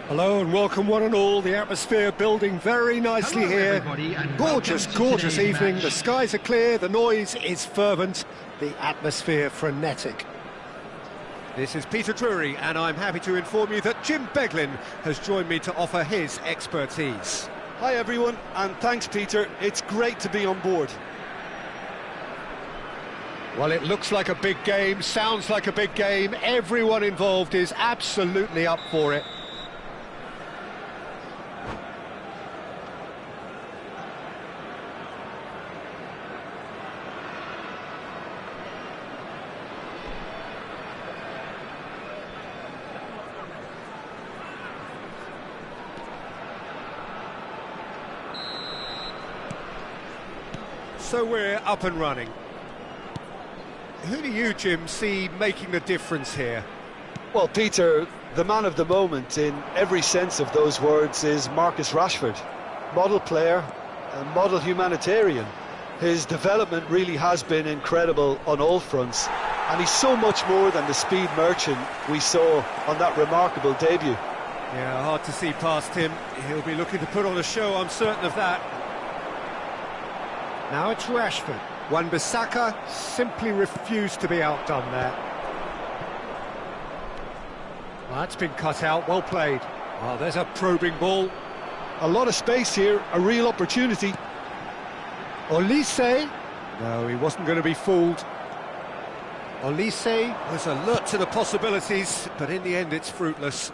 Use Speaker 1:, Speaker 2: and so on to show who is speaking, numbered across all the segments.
Speaker 1: Hello and welcome one and all, the atmosphere building very nicely here. Gorgeous evening, the skies are clear, the noise is fervent, the atmosphere frenetic. This is Peter Drury and I'm happy to inform you that Jim Beglin has joined me to offer his expertise.
Speaker 2: Hi everyone, and thanks Peter, it's great to be on board.
Speaker 1: Well, it looks like a big game, sounds like a big game, everyone involved is absolutely up for it. So we're up and running. Who do you, Jim, see making the difference here?
Speaker 2: Well, Peter, the man of the moment in every sense of those words is Marcus Rashford. Model player, a model humanitarian. His development really has been incredible on all fronts, and he's so much more than the speed merchant we saw on that remarkable debut.
Speaker 1: Yeah, hard to see past him. He'll be looking to put on a show, I'm certain of that. Now it's Rashford. Wan-Bissaka simply refused to be outdone there. Well, that's been cut out, well played. Well, there's a probing ball.
Speaker 2: A lot of space here, a real opportunity.
Speaker 1: Olise. No, he wasn't going to be fooled. Olise was alert to the possibilities, but in the end it's fruitless.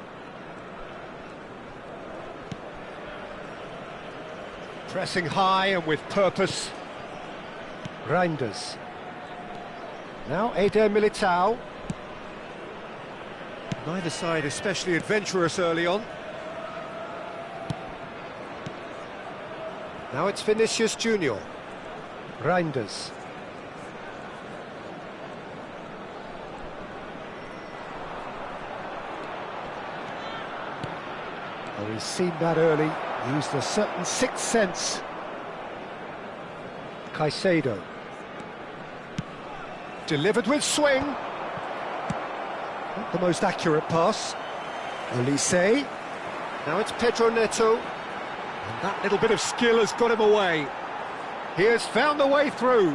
Speaker 1: Pressing high and with purpose. Reinders. Now Eder Militao. Neither side especially adventurous early on. Now it's Vinicius Junior. Reinders. Oh, he's seen that early, used a certain sixth sense. Caicedo. Delivered with swing. Not the most accurate pass. Olise. Now it's Pedro Neto. And that little bit of skill has got him away. He has found the way through.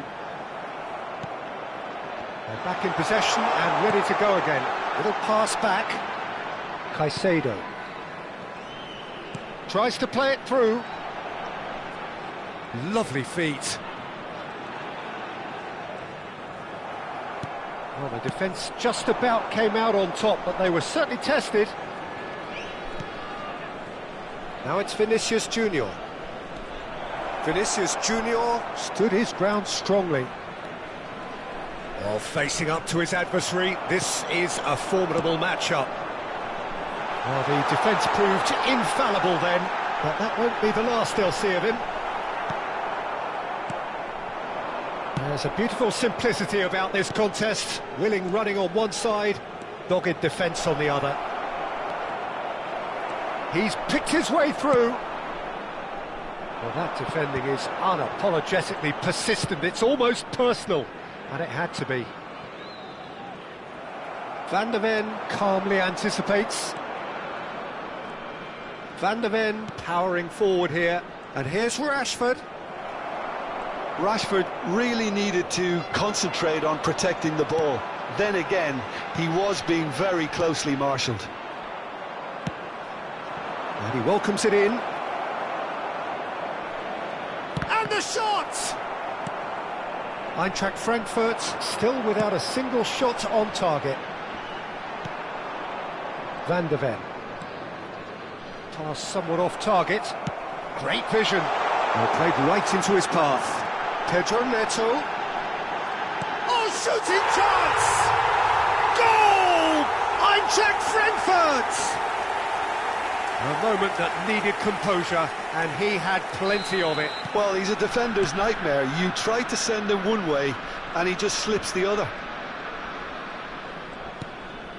Speaker 1: They're back in possession and ready to go again. Little pass back. Caicedo. Tries to play it through. Lovely feet. Well, the defence just about came out on top, but they were certainly tested. Now it's Vinicius Junior. Vinicius Junior stood his ground strongly. While facing up to his adversary, this is a formidable matchup. Well, the defence proved infallible then, but that won't be the last they'll see of him. There's a beautiful simplicity about this contest. Willing running on one side, dogged defence on the other. He's picked his way through. Well, that defending is unapologetically persistent. It's almost personal, and it had to be. Van der Ven calmly anticipates. Van der Ven powering forward here. And here's Rashford.
Speaker 2: Rashford really needed to concentrate on protecting the ball. Then again, he was being very closely marshalled.
Speaker 1: And he welcomes it in. And the shot! Eintracht Frankfurt still without a single shot on target. Van der Ven. Pass somewhat off target. Great vision. Well, played right into his path. Pedro Neto. Oh, shooting chance! Goal! Eintracht Frankfurt! A moment that needed composure, and he had plenty of it.
Speaker 2: Well, he's a defender's nightmare. You try to send him one way, and he just slips the other.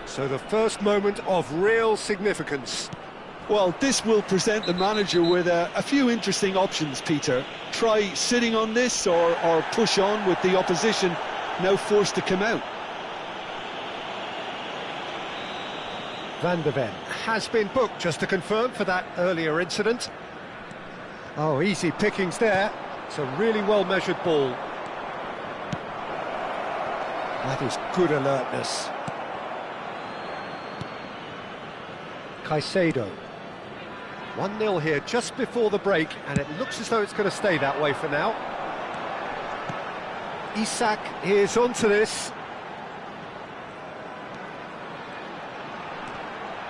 Speaker 1: So the first moment of real significance.
Speaker 2: Well, this will present the manager with a few interesting options, Peter. Try sitting on this or push on with the opposition now forced to come out.
Speaker 1: Van der Ven has been booked, just to confirm, for that earlier incident. Oh, easy pickings there. It's a really well-measured ball. That is good alertness. Caicedo. 1-0 here just before the break, and it looks as though it's going to stay that way for now. Isak is onto this.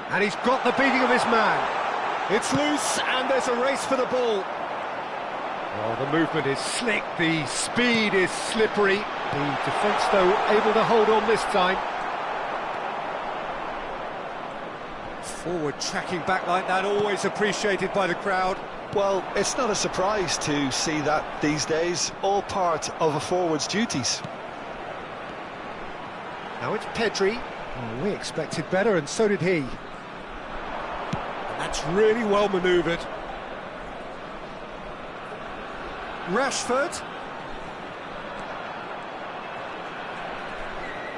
Speaker 1: And he's got the beating of his man. It's loose, and there's a race for the ball. Oh, the movement is slick, the speed is slippery. The defence, though, able to hold on this time. Forward tracking back like that, always appreciated by the crowd.
Speaker 2: Well, it's not a surprise to see that these days, all part of a forward's duties.
Speaker 1: Now it's Pedri. Oh, we expected better, and so did he. And that's really well manoeuvred. Rashford.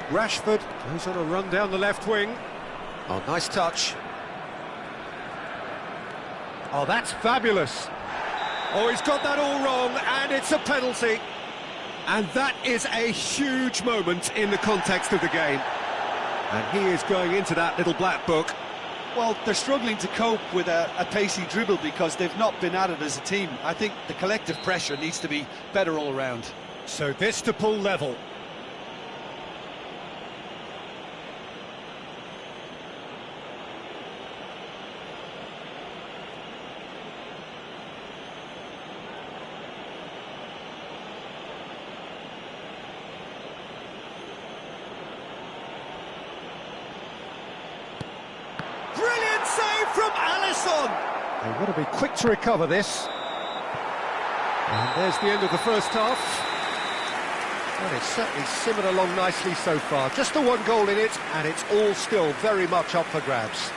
Speaker 1: Rashford goes on a run down the left wing. Oh, nice touch. Oh, that's fabulous. Oh, he's got that all wrong, and it's a penalty. And that is a huge moment in the context of the game. And he is going into that little black book.
Speaker 2: Well, they're struggling to cope with a pacey dribble because they've not been at it as a team. I think the collective pressure needs to be better all around.
Speaker 1: So this to pull level. Save from Alisson. They've got to be quick to recover this. And there's the end of the first half. Well, it's certainly simmered along nicely so far. Just the one goal in it, and it's all still very much up for grabs.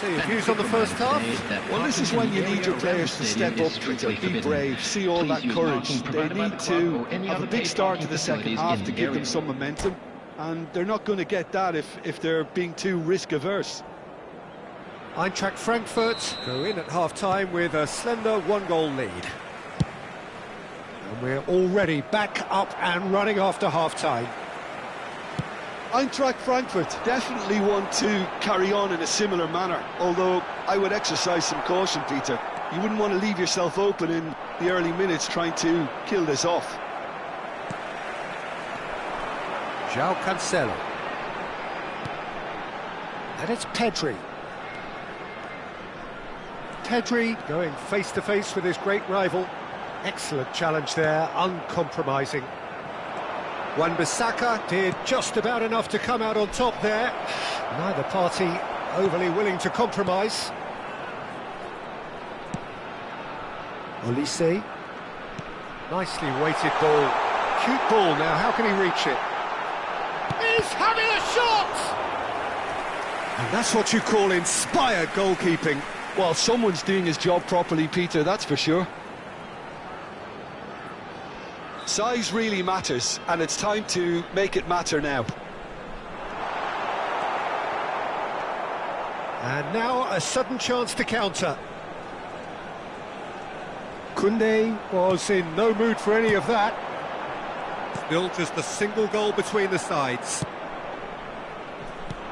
Speaker 1: So your views on the first half?
Speaker 2: Well, this is when you need your players to step up, Peter, be brave, see all that courage. They need to have a big start to the second half to give them some momentum, and they're not going to get that if they're being too risk-averse.
Speaker 1: Eintracht Frankfurt go in at half-time with a slender one-goal lead. And we're already back up and running after half-time.
Speaker 2: Eintracht Frankfurt definitely want to carry on in a similar manner, although I would exercise some caution, Peter. You wouldn't want to leave yourself open in the early minutes trying to kill this off.
Speaker 1: João Cancelo. And it's Pedri. Pedri going face-to-face with his great rival. Excellent challenge there, uncompromising. Wan-Bissaka did just about enough to come out on top there. Neither party overly willing to compromise. Olise. Nicely weighted ball. Cute ball now, how can he reach it? He's having a shot! And that's what you call inspired goalkeeping.
Speaker 2: Well, someone's doing his job properly, Peter, that's for sure. Size really matters, and it's time to make it matter now.
Speaker 1: And now a sudden chance to counter. Koundé was in no mood for any of that. Still just a single goal between the sides.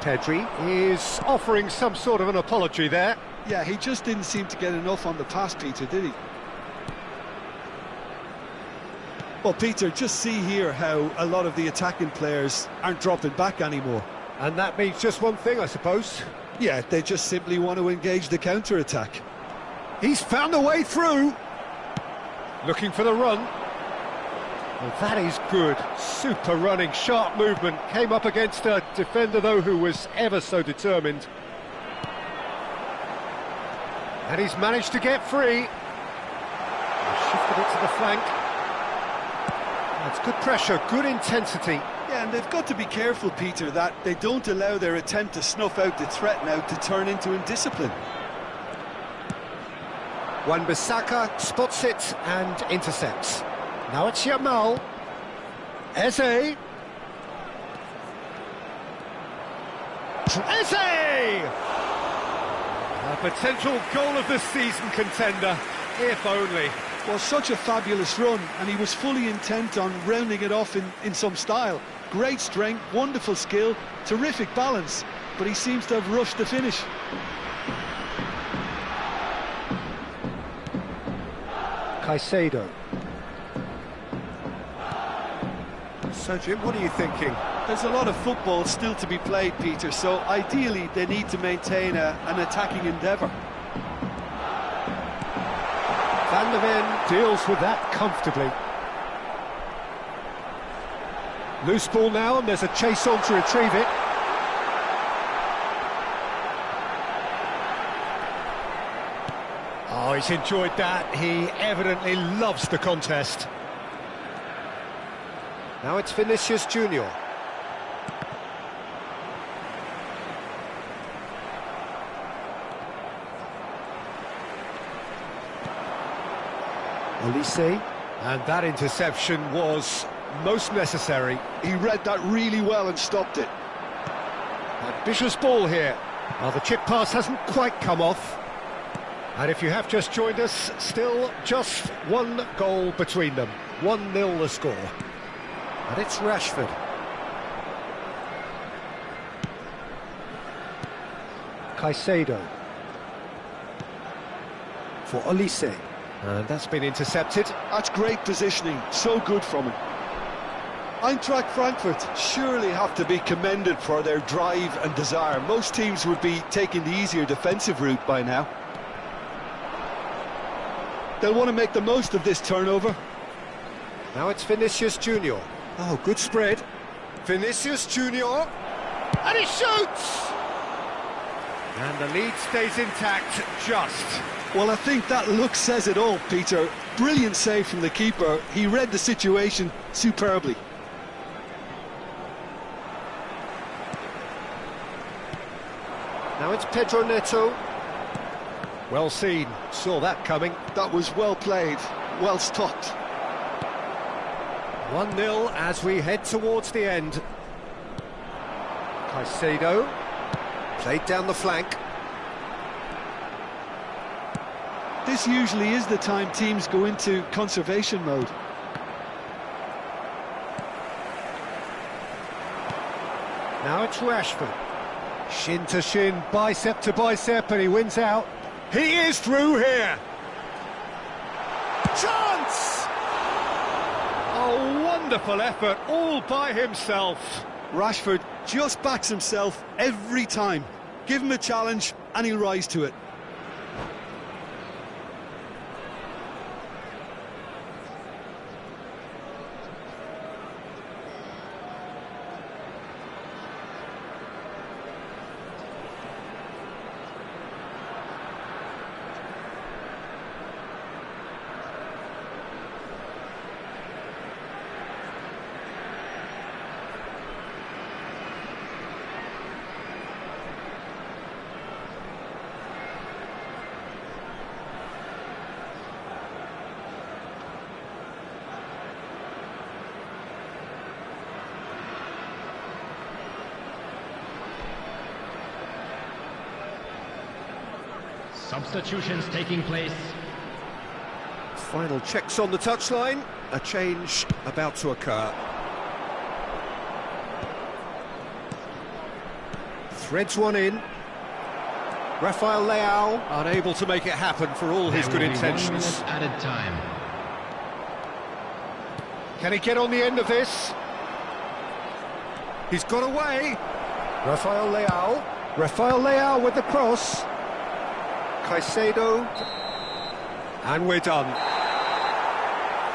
Speaker 1: Pedri is offering some sort of an apology there.
Speaker 2: Yeah, he just didn't seem to get enough on the pass, Peter, did he? Well, Peter, just see here how a lot of the attacking players aren't dropping back anymore.
Speaker 1: And that means just one thing, I suppose.
Speaker 2: Yeah, they just simply want to engage the counter-attack.
Speaker 1: He's found a way through. Looking for the run. Well, that is good. Super running, sharp movement. Came up against a defender, though, who was ever so determined. And he's managed to get free. Shifted it to the flank. That's good pressure, good intensity.
Speaker 2: Yeah, and they've got to be careful, Peter, that they don't allow their attempt to snuff out the threat now to turn into indiscipline.
Speaker 1: Wan-Bissaka spots it and intercepts. Now it's Yamal. Eze! A potential goal of the season contender, if only.
Speaker 2: Well, such a fabulous run, and he was fully intent on rounding it off in some style. Great strength, wonderful skill, terrific balance, but he seems to have rushed the finish.
Speaker 1: Caicedo. So, Jim, what are you thinking?
Speaker 2: There's a lot of football still to be played, Peter, so ideally they need to maintain an attacking endeavour.
Speaker 1: Van der Ven deals with that comfortably. Loose ball now, and there's a chase on to retrieve it. Oh, he's enjoyed that. He evidently loves the contest. Now it's Vinicius Junior. Olise, and that interception was most necessary.
Speaker 2: He read that really well and stopped it.
Speaker 1: Ambitious ball here. Well, the chip pass hasn't quite come off. And if you have just joined us, still just one goal between them. 1-0 the score. And it's Rashford. Caicedo. For Olise. And that's been intercepted.
Speaker 2: That's great positioning, so good from him. Eintracht Frankfurt surely have to be commended for their drive and desire. Most teams would be taking the easier defensive route by now. They'll want to make the most of this turnover.
Speaker 1: Now it's Vinicius Junior. Oh, good spread. Vinicius Junior. And he shoots! And the lead stays intact, just.
Speaker 2: Well, I think that look says it all, Peter. Brilliant save from the keeper. He read the situation superbly.
Speaker 1: Now it's Pedro Neto. Well seen, saw that coming.
Speaker 2: That was well played, well stopped.
Speaker 1: 1-0 as we head towards the end. Caicedo, played down the flank.
Speaker 2: This usually is the time teams go into conservation mode.
Speaker 1: Now it's Rashford. Shin to shin, bicep to bicep, and he wins out. He is through here. Chance! A wonderful effort, all by himself.
Speaker 2: Rashford just backs himself every time. Give him a challenge and he'll rise to it.
Speaker 3: Substitutions taking place.
Speaker 1: Final checks on the touchline. A change about to occur. Threads one in. Rafael Leao unable to make it happen for all his good intentions.
Speaker 3: Added time.
Speaker 1: Can he get on the end of this? He's got away. Rafael Leao. Rafael Leao with the cross. Caicedo. And we're done.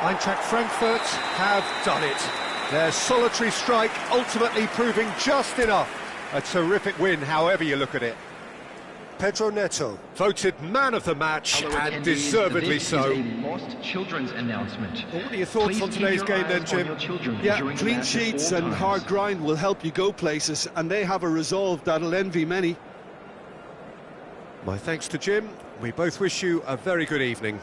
Speaker 1: Eintracht Frankfurt have done it. Their solitary strike ultimately proving just enough. A terrific win, however you look at it. Pedro Neto, voted man of the match, and deservedly so.
Speaker 3: This is a lost children's announcement.
Speaker 1: Well, what are your thoughts on today's game then, Jim?
Speaker 2: Yeah, clean sheets and hard grind will help you go places, and they have a resolve that'll envy many.
Speaker 1: My thanks to Jim. We both wish you a very good evening.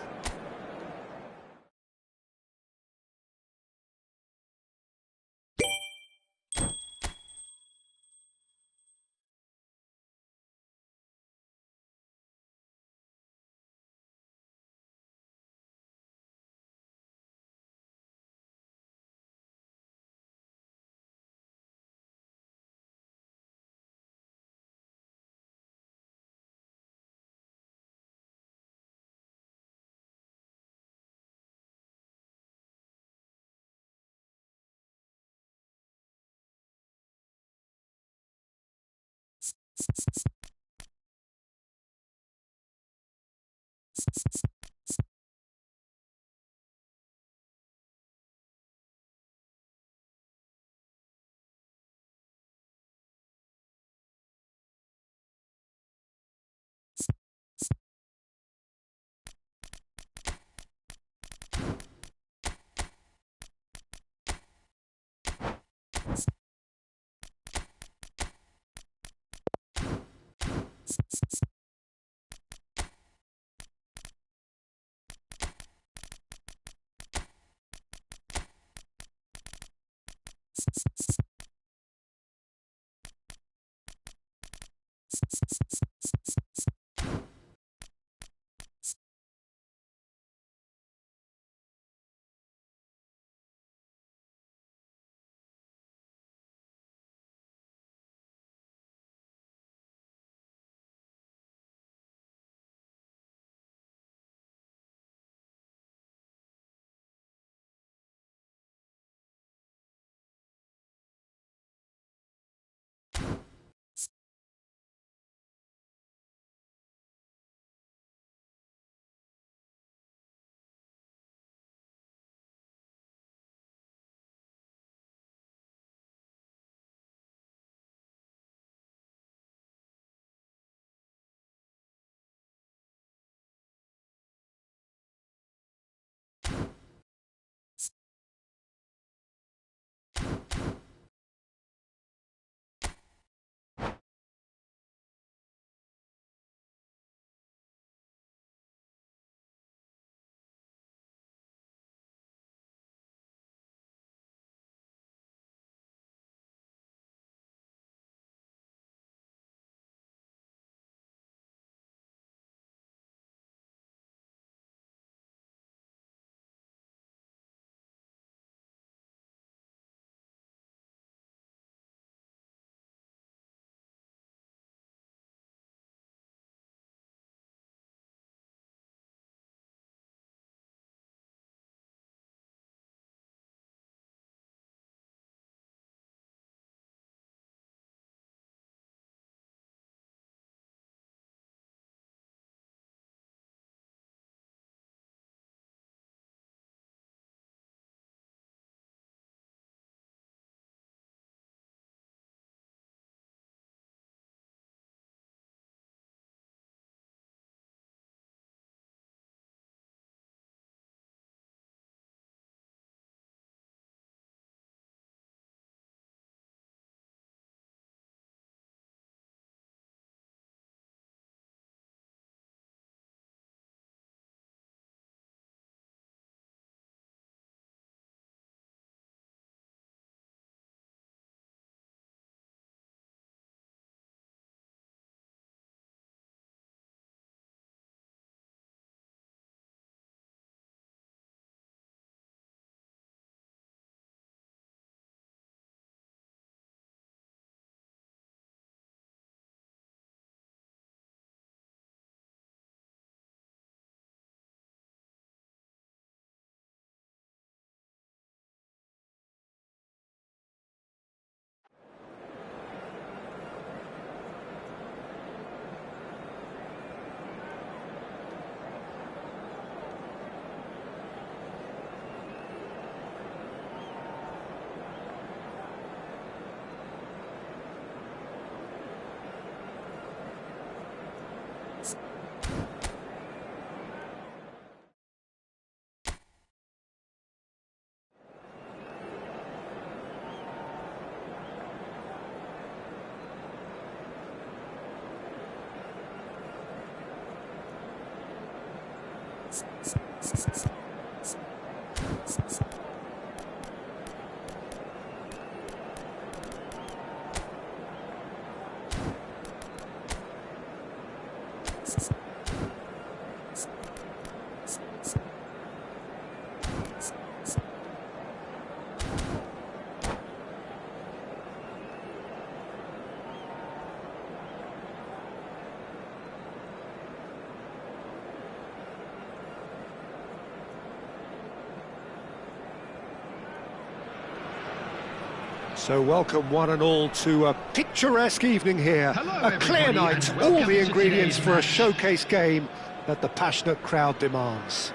Speaker 1: So welcome one and all to a picturesque evening here.
Speaker 3: Hello,
Speaker 1: a clear
Speaker 3: everybody,
Speaker 1: night,
Speaker 3: and
Speaker 1: all
Speaker 3: welcome
Speaker 1: the
Speaker 3: to
Speaker 1: ingredients
Speaker 3: today's
Speaker 1: for a
Speaker 3: match.
Speaker 1: showcase game that the passionate crowd demands.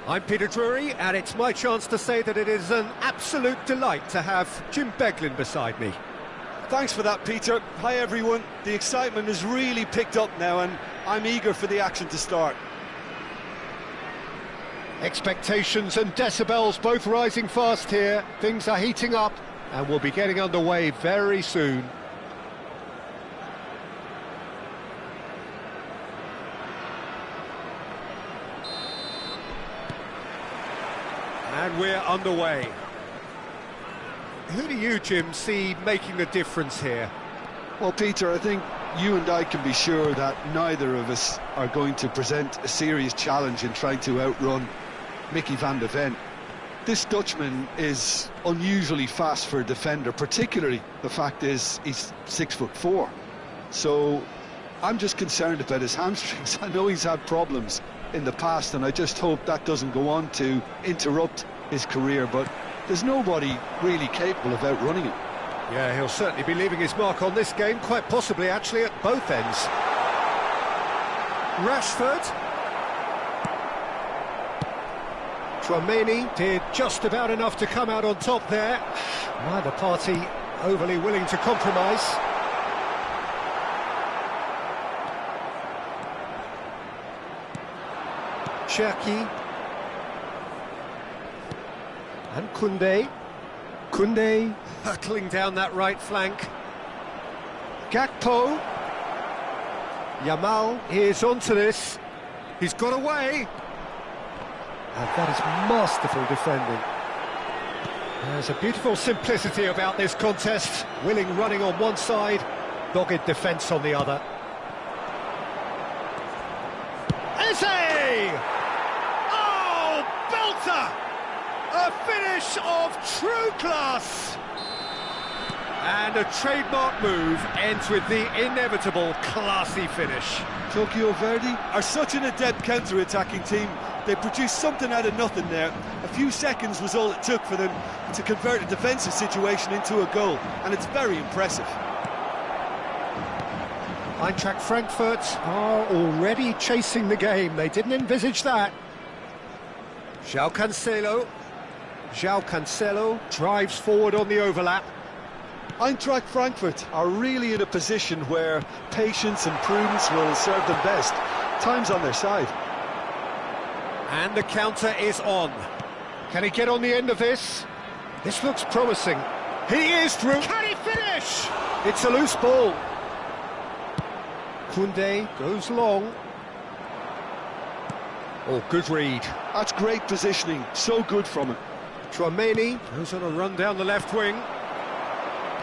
Speaker 1: I'm Peter Drury, and it's my chance to say that it is an absolute delight to have Jim Beglin beside me.
Speaker 2: Thanks for that, Peter. Hi, everyone. The excitement has really picked up now, and I'm eager for the action to start.
Speaker 1: Expectations and decibels both rising fast here. Things are heating up, and we'll be getting underway very soon. And we're underway. Who do you, Jim, see making a difference here?
Speaker 2: Well, Peter, I think you and I can be sure that neither of us are going to present a serious challenge in trying to outrun Mickey van de Ven. This Dutchman is unusually fast for a defender, particularly the fact is he's 6'4". So I'm just concerned about his hamstrings. I know he's had problems in the past, and I just hope that doesn't go on to interrupt his career, but there's nobody really capable of outrunning him.
Speaker 1: Yeah, he'll certainly be leaving his mark on this game, quite possibly actually at both ends. Rashford. Tchouaméni did just about enough to come out on top there. Neither party overly willing to compromise. Cherki. And Koundé. Koundé hurtling down that right flank. Gakpo. Yamal is onto this. He's got away. And that is masterful defending. There's a beautiful simplicity about this contest. Willing running on one side, dogged defence on the other. Eze! Oh, belter! A finish of true class! And a trademark move ends with the inevitable classy finish.
Speaker 2: Tokyo Verdy are such an adept counter-attacking team. They produced something out of nothing there. A few seconds was all it took for them to convert a defensive situation into a goal, and it's very impressive.
Speaker 1: Eintracht Frankfurt are already chasing the game. They didn't envisage that. João Cancelo drives forward on the overlap.
Speaker 2: Eintracht Frankfurt are really in a position where patience and prudence will serve them best. Time's on their side.
Speaker 1: And the counter is on. Can he get on the end of this? This looks promising. He is through. Can he finish? It's a loose ball. Koundé goes long. Oh, good read.
Speaker 2: That's great positioning. So good from him.
Speaker 1: Tchouaméni goes on a run down the left wing.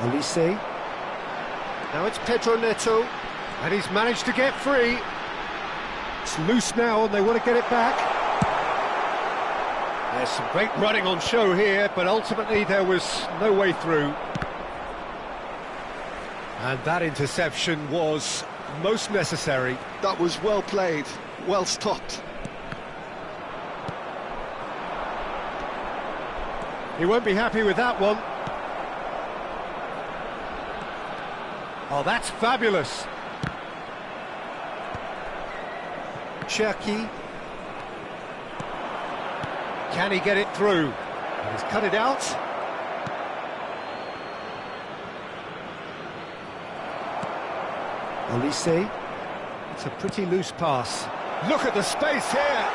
Speaker 1: Olise. Now it's Pedro Neto. And he's managed to get free. It's loose now and they want to get it back. There's some great running on show here, but ultimately there was no way through. And that interception was most necessary.
Speaker 2: That was well played, well stopped.
Speaker 1: He won't be happy with that one. Oh, that's fabulous. Cherki. Can he get it through? He's cut it out. Olise. It's a pretty loose pass. Look at the space here.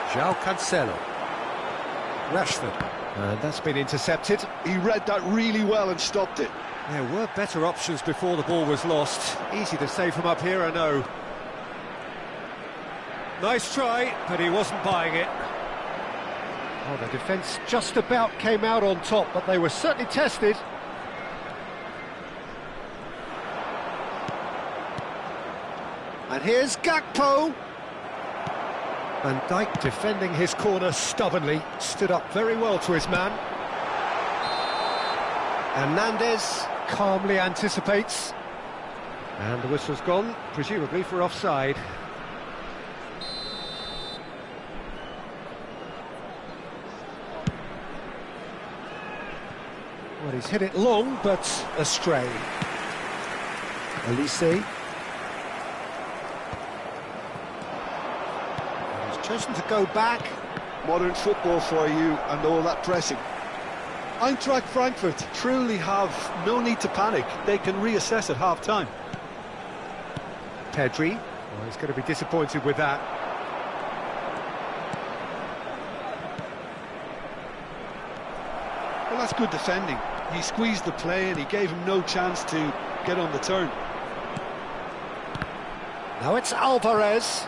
Speaker 1: João Cancelo. Rashford. And that's been intercepted.
Speaker 2: He read that really well and stopped it.
Speaker 1: There were better options before the ball was lost. Easy to save from up here, I know. Nice try, but he wasn't buying it. Oh, the defence just about came out on top, but they were certainly tested. And here's Gakpo. Van Dijk defending his corner stubbornly, stood up very well to his man. Hernandez calmly anticipates. And the whistle's gone, presumably for offside. Well, he's hit it long, but astray. Elise. He's chosen to go back.
Speaker 2: Modern football for you and all that pressing. Eintracht Frankfurt truly have no need to panic. They can reassess at half-time.
Speaker 1: Pedri. Well, he's going to be disappointed with that.
Speaker 2: Well, that's good defending. He squeezed the play and he gave him no chance to get on the turn.
Speaker 1: Now it's Alvarez.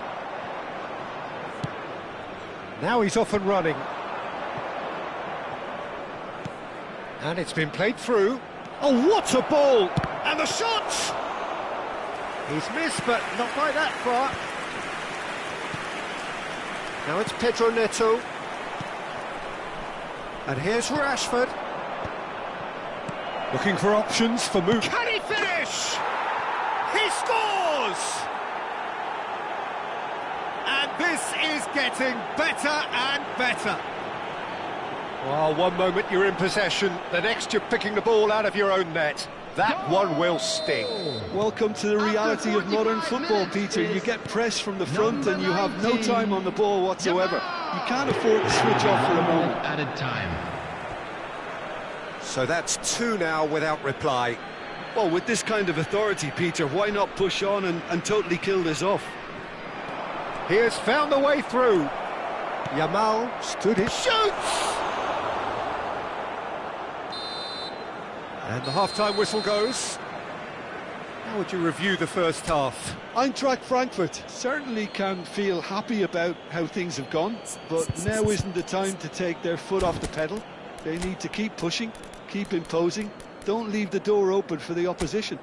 Speaker 1: Now he's off and running. And it's been played through. Oh, what a ball! And the shot! He's missed, but not by that far. Now it's Pedro Neto. And here's Rashford. Looking for options for move. Can he finish? He scores! And this is getting better and better. Well, one moment you're in possession, the next you're picking the ball out of your own net. That one will sting.
Speaker 2: Welcome to the reality of modern football, Peter. You get pressed from the front and you have no time on the ball whatsoever. You can't afford to switch off for a moment.
Speaker 3: Added time.
Speaker 1: So that's 2 now without reply.
Speaker 2: Well, with this kind of authority, Peter, why not push on and totally kill this off?
Speaker 1: He has found the way through. Yamal stood his shoots! And the half-time whistle goes. How would you review the first half?
Speaker 2: Eintracht Frankfurt certainly can feel happy about how things have gone, but now isn't the time to take their foot off the pedal. They need to keep pushing, keep imposing, don't leave the door open for the opposition.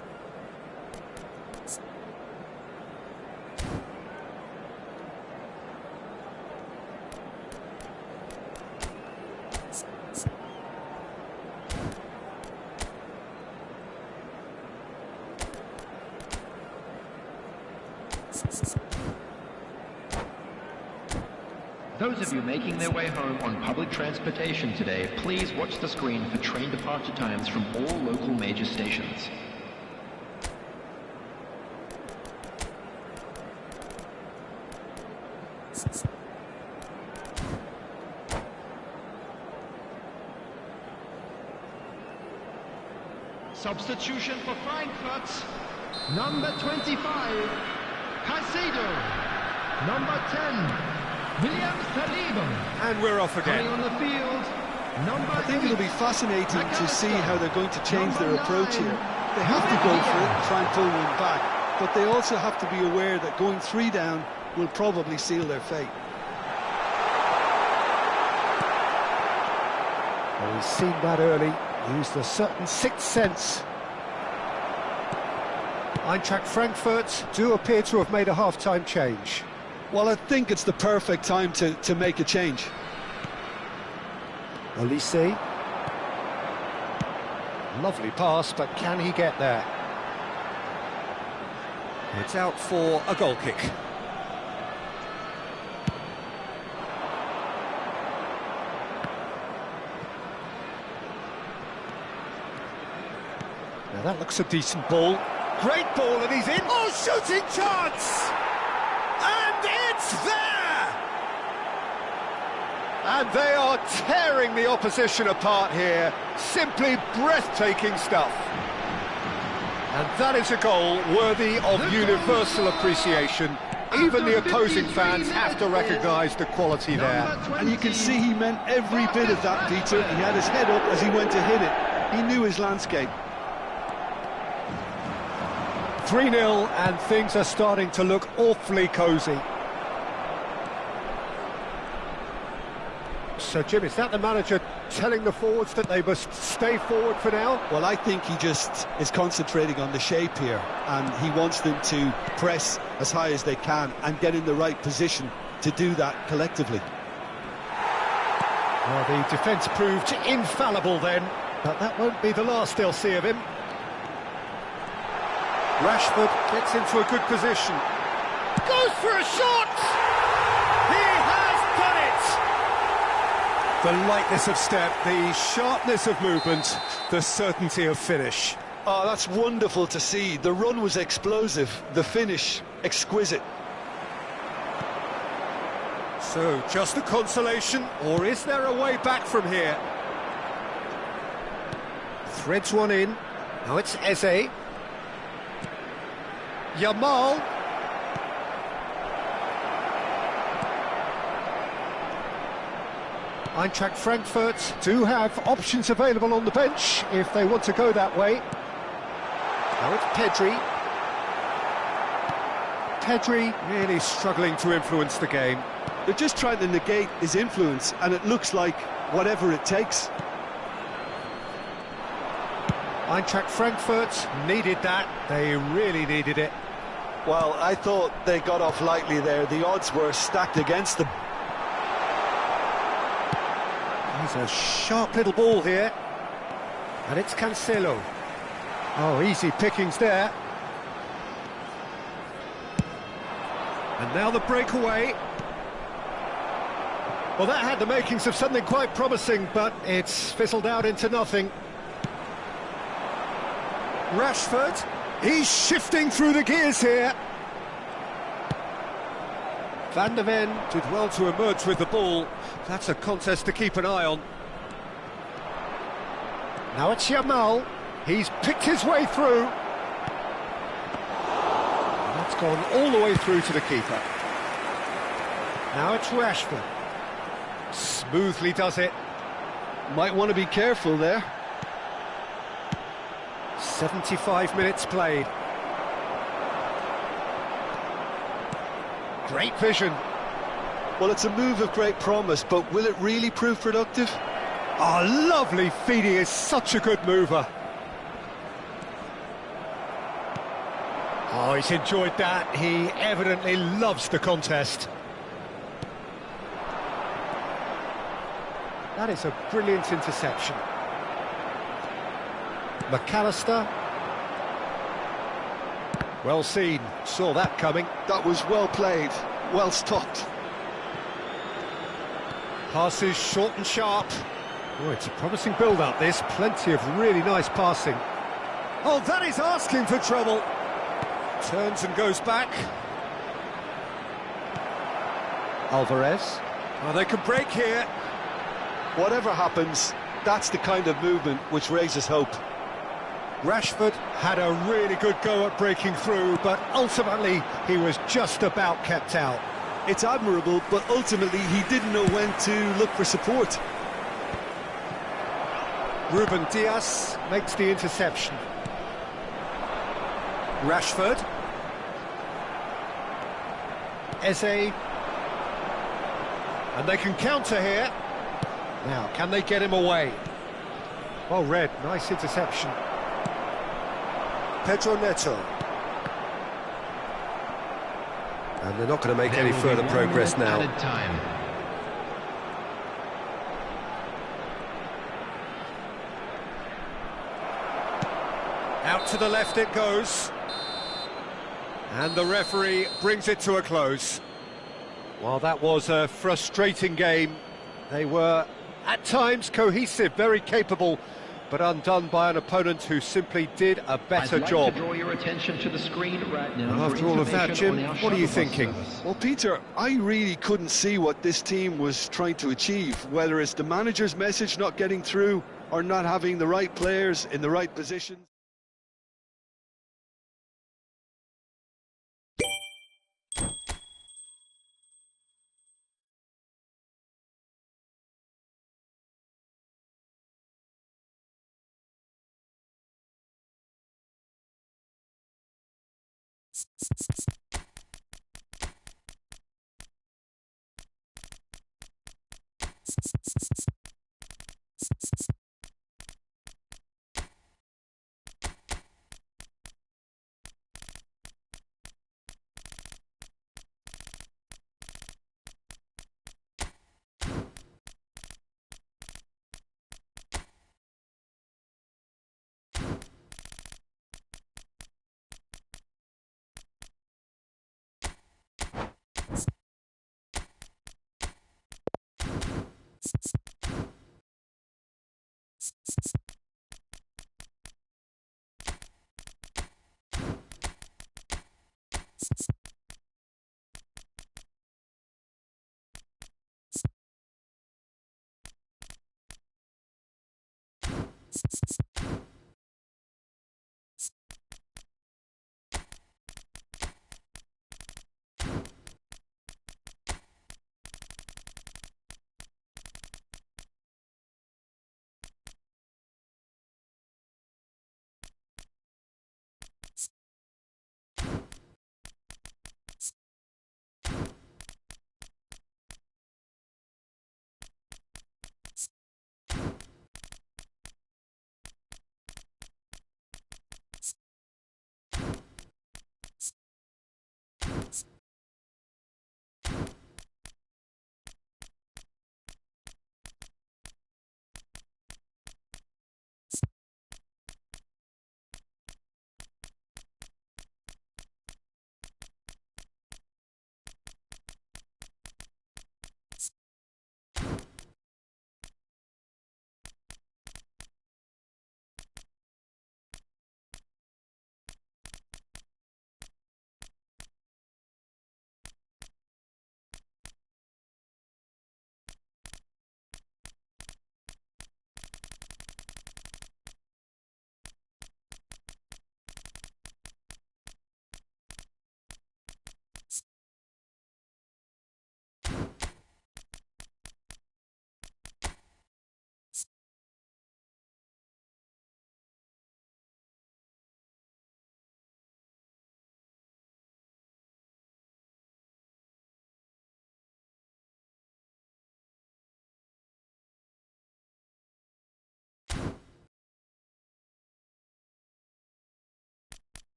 Speaker 3: Those of you making their way home on public transportation today, please watch the screen for train departure times from all local major stations. Substitution for Frankfurt. Number 25, Caicedo. Number 10. Williams Saliba.
Speaker 1: And we're off again.
Speaker 3: On the field,
Speaker 2: I think it'll be fascinating to see how they're going to change their approach here. They have to go for it and try and pull one back, but they also have to be aware that going 3 down will probably seal their fate.
Speaker 1: Well, he's seen that early, used a certain sixth sense. Eintracht Frankfurt do appear to have made a half-time change.
Speaker 2: Well, I think it's the perfect time to make a change.
Speaker 1: Elise. Lovely pass, but can he get there? It's out for a goal kick. Now that looks a decent ball. Great ball, and he's in. Oh, shooting chance! And it's there! And they are tearing the opposition apart here. Simply breathtaking stuff. And that is a goal worthy of universal appreciation. Even the opposing fans have to recognise the quality there.
Speaker 2: And you can see he meant every bit of that, Peter. He had his head up as he went to hit it. He knew his landscape.
Speaker 1: 3-0, and things are starting to look awfully cosy. So, Jim, is that the manager telling the forwards that they must stay forward for now?
Speaker 2: Well, I think he just is concentrating on the shape here, and he wants them to press as high as they can and get in the right position to do that collectively.
Speaker 1: Well, the defence proved infallible then, but that won't be the last they'll see of him. Rashford gets into a good position. Goes for a shot! He has done it! The lightness of step, the sharpness of movement, the certainty of finish.
Speaker 2: Oh, that's wonderful to see. The run was explosive, the finish exquisite.
Speaker 1: So, just a consolation, or is there a way back from here? Threads one in. Now it's Eze. Yamal. Eintracht Frankfurt do have options available on the bench if they want to go that way. Now it's Pedri. Pedri really struggling to influence the game.
Speaker 2: They're just trying to negate his influence, and it looks like whatever it takes.
Speaker 1: Eintracht Frankfurt needed that. They really needed it.
Speaker 2: Well, I thought they got off lightly there. The odds were stacked against them.
Speaker 1: He's a sharp little ball here. And it's Cancelo. Oh, easy pickings there. And now the breakaway. Well, that had the makings of something quite promising, but it's fizzled out into nothing. Rashford, he's shifting through the gears here. Van de Ven did well to emerge with the ball. That's a contest to keep an eye on. Now it's Yamal. He's picked his way through. And that's gone all the way through to the keeper. Now it's Rashford. Smoothly does it.
Speaker 2: Might want to be careful there.
Speaker 1: 75 minutes played. Great vision.
Speaker 2: Well, it's a move of great promise, but will it really prove productive?
Speaker 1: Oh, lovely feet. He is such a good mover. Oh, he's enjoyed that. He evidently loves the contest. That is a brilliant interception. McAllister. Well seen, saw that coming.
Speaker 2: That was well played, well stopped.
Speaker 1: Passes short and sharp. Oh, it's a promising build-up, this. Plenty of really nice passing. Oh, that is asking for trouble. Turns and goes back. Alvarez. Oh, they can break here.
Speaker 2: Whatever happens, that's the kind of movement which raises hope.
Speaker 1: Rashford had a really good go at breaking through, but ultimately he was just about kept out.
Speaker 2: It's admirable, but ultimately he didn't know when to look for support.
Speaker 1: Ruben Dias makes the interception. Rashford. Eze. And they can counter here. Now, can they get him away? Well read, nice interception. Pedro Neto. And they're not going to make any further progress now.
Speaker 3: Time.
Speaker 1: Out to the left it goes. And the referee brings it to a close. Well, that was a frustrating game. They were, at times, cohesive, very capable, but undone by an opponent who simply did a better job.
Speaker 3: To draw your attention to the screen right now.
Speaker 1: And after all of that, Jim, what are you thinking?
Speaker 2: Well, Peter, I really couldn't see what this team was trying to achieve, whether it's the manager's message not getting through or not having the right players in the right positions.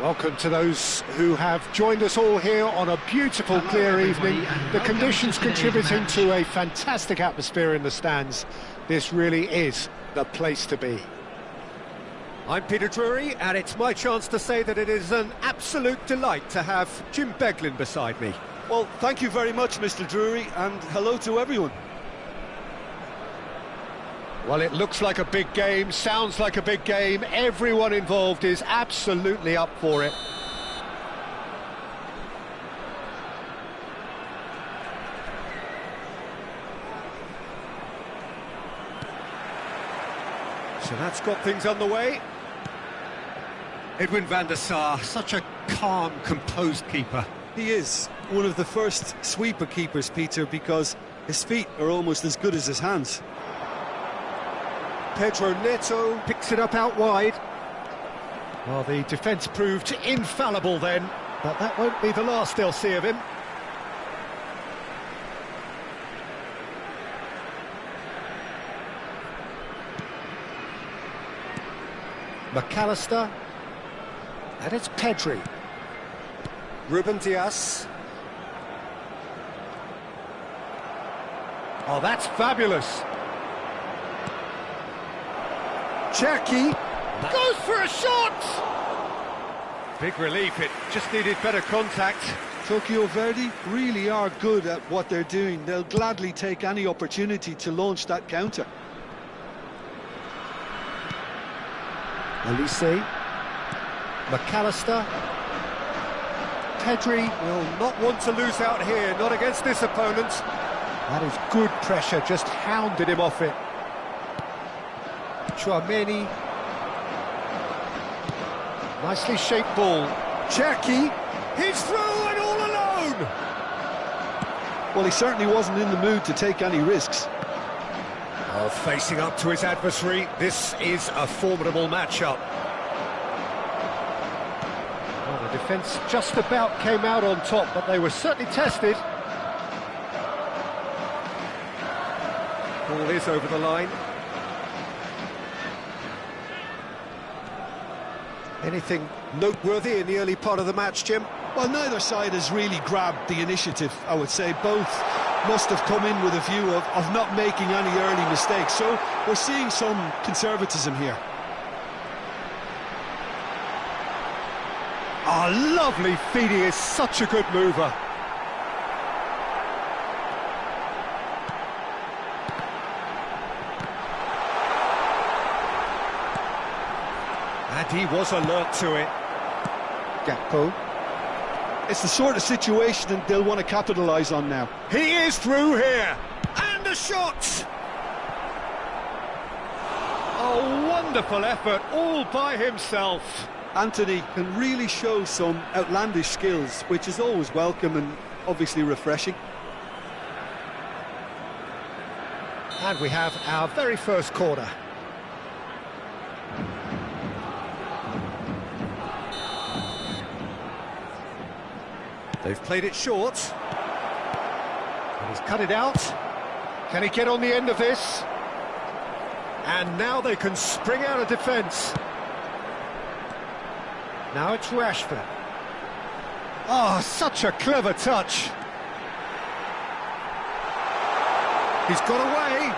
Speaker 1: Welcome to those who have joined us all here on a beautiful, clear evening. The conditions contributing to a fantastic atmosphere in the stands. This really is the place to be. I'm Peter Drury, and it's my chance to say that it is an absolute delight to have Jim Beglin beside me.
Speaker 2: Well, thank you very much, Mr. Drury, and hello to everyone.
Speaker 1: Well, it looks like a big game, sounds like a big game. Everyone involved is absolutely up for it. So that's got things underway. Edwin van der Sar, such a calm, composed keeper.
Speaker 2: He is one of the first sweeper keepers, Peter, because his feet are almost as good as his hands.
Speaker 1: Pedro Neto picks it up out wide. Well, the defence proved infallible then, but that won't be the last they'll see of him. McAllister, and it's Pedri. Ruben Dias. Oh, that's fabulous. Cherki goes for a shot! Big relief, it just needed better contact.
Speaker 2: Tokyo Verdy really are good at what they're doing. They'll gladly take any opportunity to launch that counter.
Speaker 1: Elise, McAllister. Pedri will not want to lose out here, not against this opponent. That is good pressure, just hounded him off it. Chouameni. Nicely shaped ball. Cherki. He's through and all alone!
Speaker 2: Well, he certainly wasn't in the mood to take any risks.
Speaker 1: Oh, facing up to his adversary, this is a formidable matchup. Well, the defence just about came out on top, but they were certainly tested. Ball is over the line. Anything noteworthy in the early part of the match, Jim?
Speaker 2: Well, neither side has really grabbed the initiative, I would say. Both must have come in with a view of not making any early mistakes. So we're seeing some conservatism here.
Speaker 1: Oh, lovely feed. He is such a good mover. And he was alert to it. Gakpo.
Speaker 2: It's the sort of situation that they'll want to capitalise on now.
Speaker 1: He is through here. And a shot! A wonderful effort, all by himself.
Speaker 2: Anthony can really show some outlandish skills, which is always welcome and obviously refreshing.
Speaker 1: And we have our very first corner. They've played it short. And he's cut it out. Can he get on the end of this? And now they can spring out of defence. Now it's Rashford. Oh, such a clever touch. He's got away.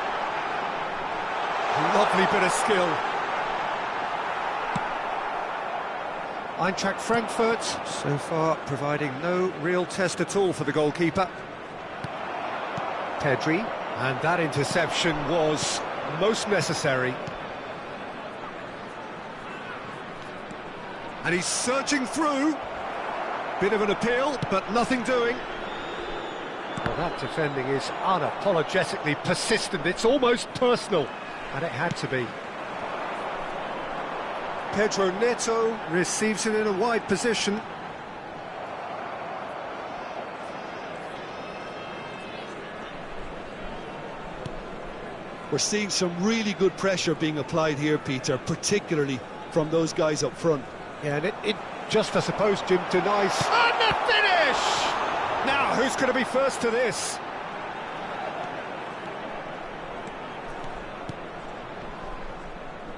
Speaker 1: Lovely bit of skill. Eintracht Frankfurt, so far providing no real test at all for the goalkeeper. Pedri, and that interception was most necessary. And he's surging through. Bit of an appeal, but nothing doing. Well, that defending is unapologetically persistent. It's almost personal, and it had to be. Pedro Neto receives it in a wide position.
Speaker 2: We're seeing some really good pressure being applied here, Peter, particularly from those guys up front.
Speaker 1: Yeah, and it just, I suppose, Jim, denies... And the finish! Now, who's going to be first to this?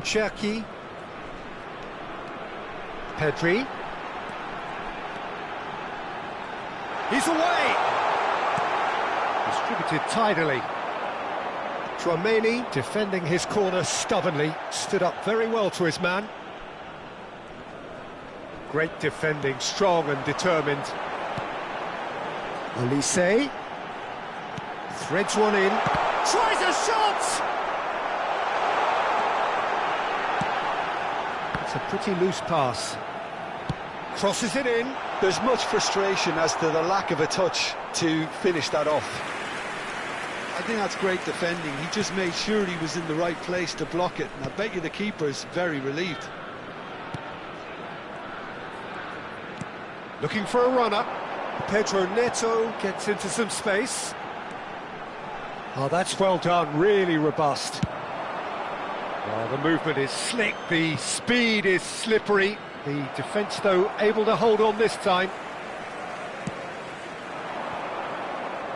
Speaker 1: Cherki. Pedri. He's away! Distributed tidily. Mehdi, defending his corner stubbornly, stood up very well to his man. Great defending, strong and determined. Olise threads one in, tries a shot! It's a pretty loose pass. Crosses it in.
Speaker 2: There's much frustration as to the lack of a touch to finish that off. I think that's great defending. He just made sure he was in the right place to block it, and I bet you the keeper's very relieved.
Speaker 1: Looking for a runner. Pedro Neto gets into some space. Oh, that's well done, really robust. Oh, the movement is slick, the speed is slippery. The defence, though, able to hold on this time.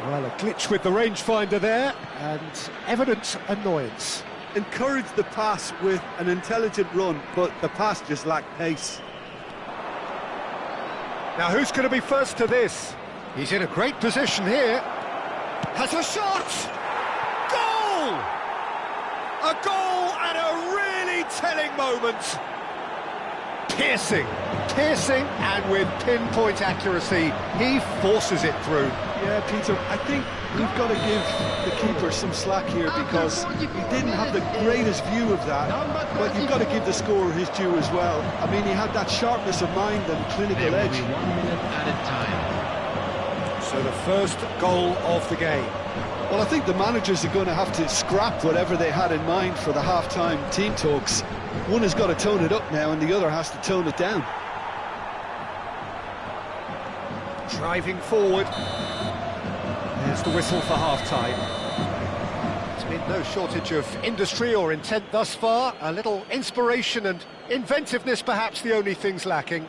Speaker 1: Well, a glitch with the rangefinder there, and evident annoyance.
Speaker 2: Encouraged the pass with an intelligent run, but the pass just lacked pace.
Speaker 1: Now, who's going to be first to this? He's in a great position here. Has a shot! Goal! A goal at a really telling moment. Piercing, and with pinpoint accuracy, he forces it through.
Speaker 2: Yeah, Peter, I think we've got to give the keeper some slack here because he didn't have the greatest view of that, but you've got to give the scorer his due as well. I mean, he had that sharpness of mind and clinical edge.
Speaker 3: 1 minute added time.
Speaker 1: So the first goal of the game.
Speaker 2: Well, I think the managers are going to have to scrap whatever they had in mind for the half-time team talks. One has got to tone it up now and the other has to tone it down.
Speaker 1: Driving forward. There's the whistle for half-time. There's been no shortage of industry or intent thus far. A little inspiration and inventiveness, perhaps the only things lacking.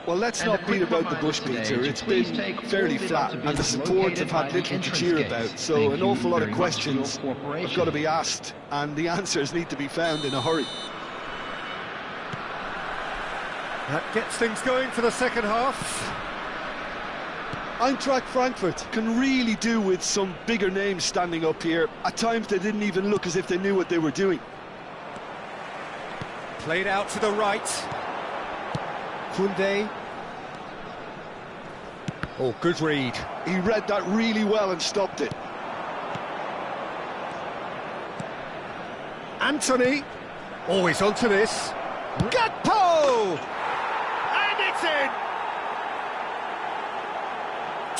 Speaker 2: Well, let's not beat about the bush, Peter. It's been fairly flat, and the supports have had little to cheer about, so an awful lot of questions have got to be asked, and the answers need to be found in a hurry.
Speaker 1: That gets things going for the second half.
Speaker 2: Eintracht Frankfurt can really do with some bigger names standing up here. At times they didn't even look as if they knew what they were doing.
Speaker 1: Played out to the right. Koundé. Oh, good read.
Speaker 2: He read that really well and stopped it.
Speaker 1: Anthony. Always onto this. Gakpo! And it's in!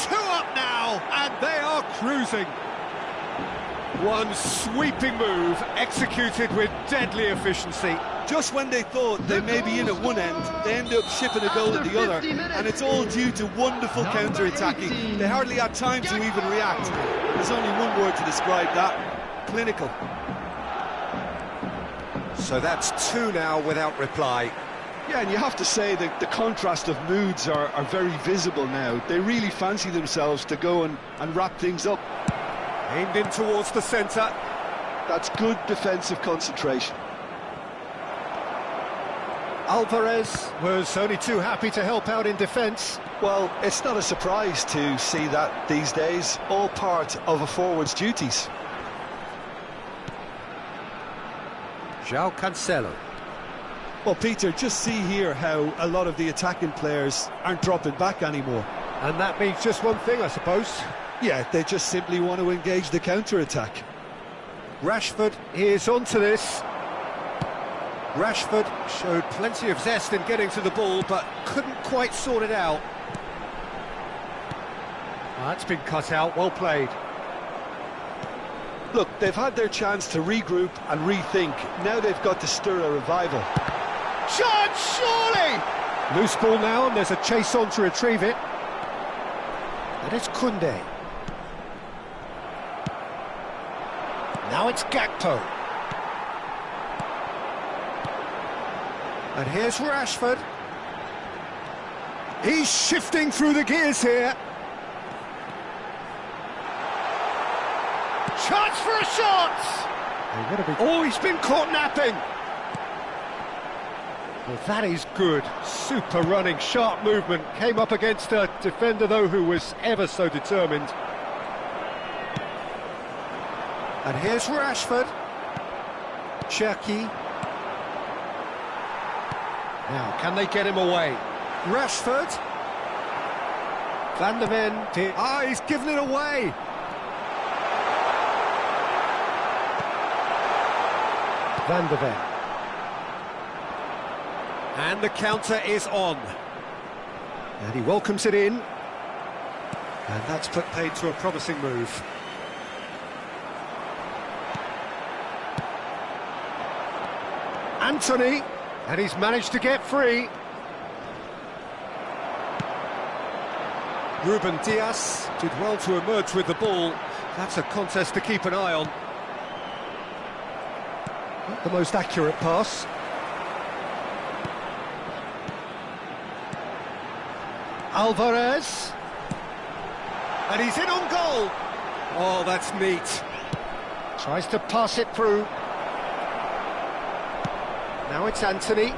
Speaker 1: 2 up now, and they are cruising. One sweeping move, executed with deadly efficiency.
Speaker 2: Just when they thought they may be in at one end, they end up shipping a goal at the other, and it's all due to wonderful counter-attacking. They hardly had time to even react. There's only one word to describe that: clinical.
Speaker 1: So that's 2 now without reply.
Speaker 2: Yeah, and you have to say that the contrast of moods are very visible now. They really fancy themselves to go and wrap things up.
Speaker 1: Aimed in towards the centre.
Speaker 2: That's good defensive concentration.
Speaker 1: Alvarez was only too happy to help out in defence.
Speaker 2: Well, it's not a surprise to see that these days, all part of a forward's duties.
Speaker 1: João Cancelo.
Speaker 2: Well, Peter, just see here how a lot of the attacking players aren't dropping back anymore.
Speaker 1: And that means just one thing, I suppose.
Speaker 2: Yeah, they just simply want to engage the counter-attack.
Speaker 1: Rashford is onto this. Rashford showed plenty of zest in getting to the ball, but couldn't quite sort it out. That's been cut out, well played.
Speaker 2: Look, they've had their chance to regroup and rethink. Now they've got to stir a revival.
Speaker 1: Chance, surely! Loose ball now, and there's a chase on to retrieve it. And it's Koundé. Now it's Gakpo. And here's Rashford. He's shifting through the gears here. Chance for a shot! Oh, he's been caught napping. Well, that is good. Super running, sharp movement. Came up against a defender, though, who was ever so determined. And here's Rashford. Cherki. Now, can they get him away? Rashford. Van der Ven. He's given it away. Van der Ven. And the counter is on. And he welcomes it in. And that's put paid to a promising move. Anthony. And he's managed to get free. Ruben Dias did well to emerge with the ball. That's a contest to keep an eye on. Not the most accurate pass. Alvarez. And he's in on goal. Oh, that's neat. Tries to pass it through. Now it's Anthony.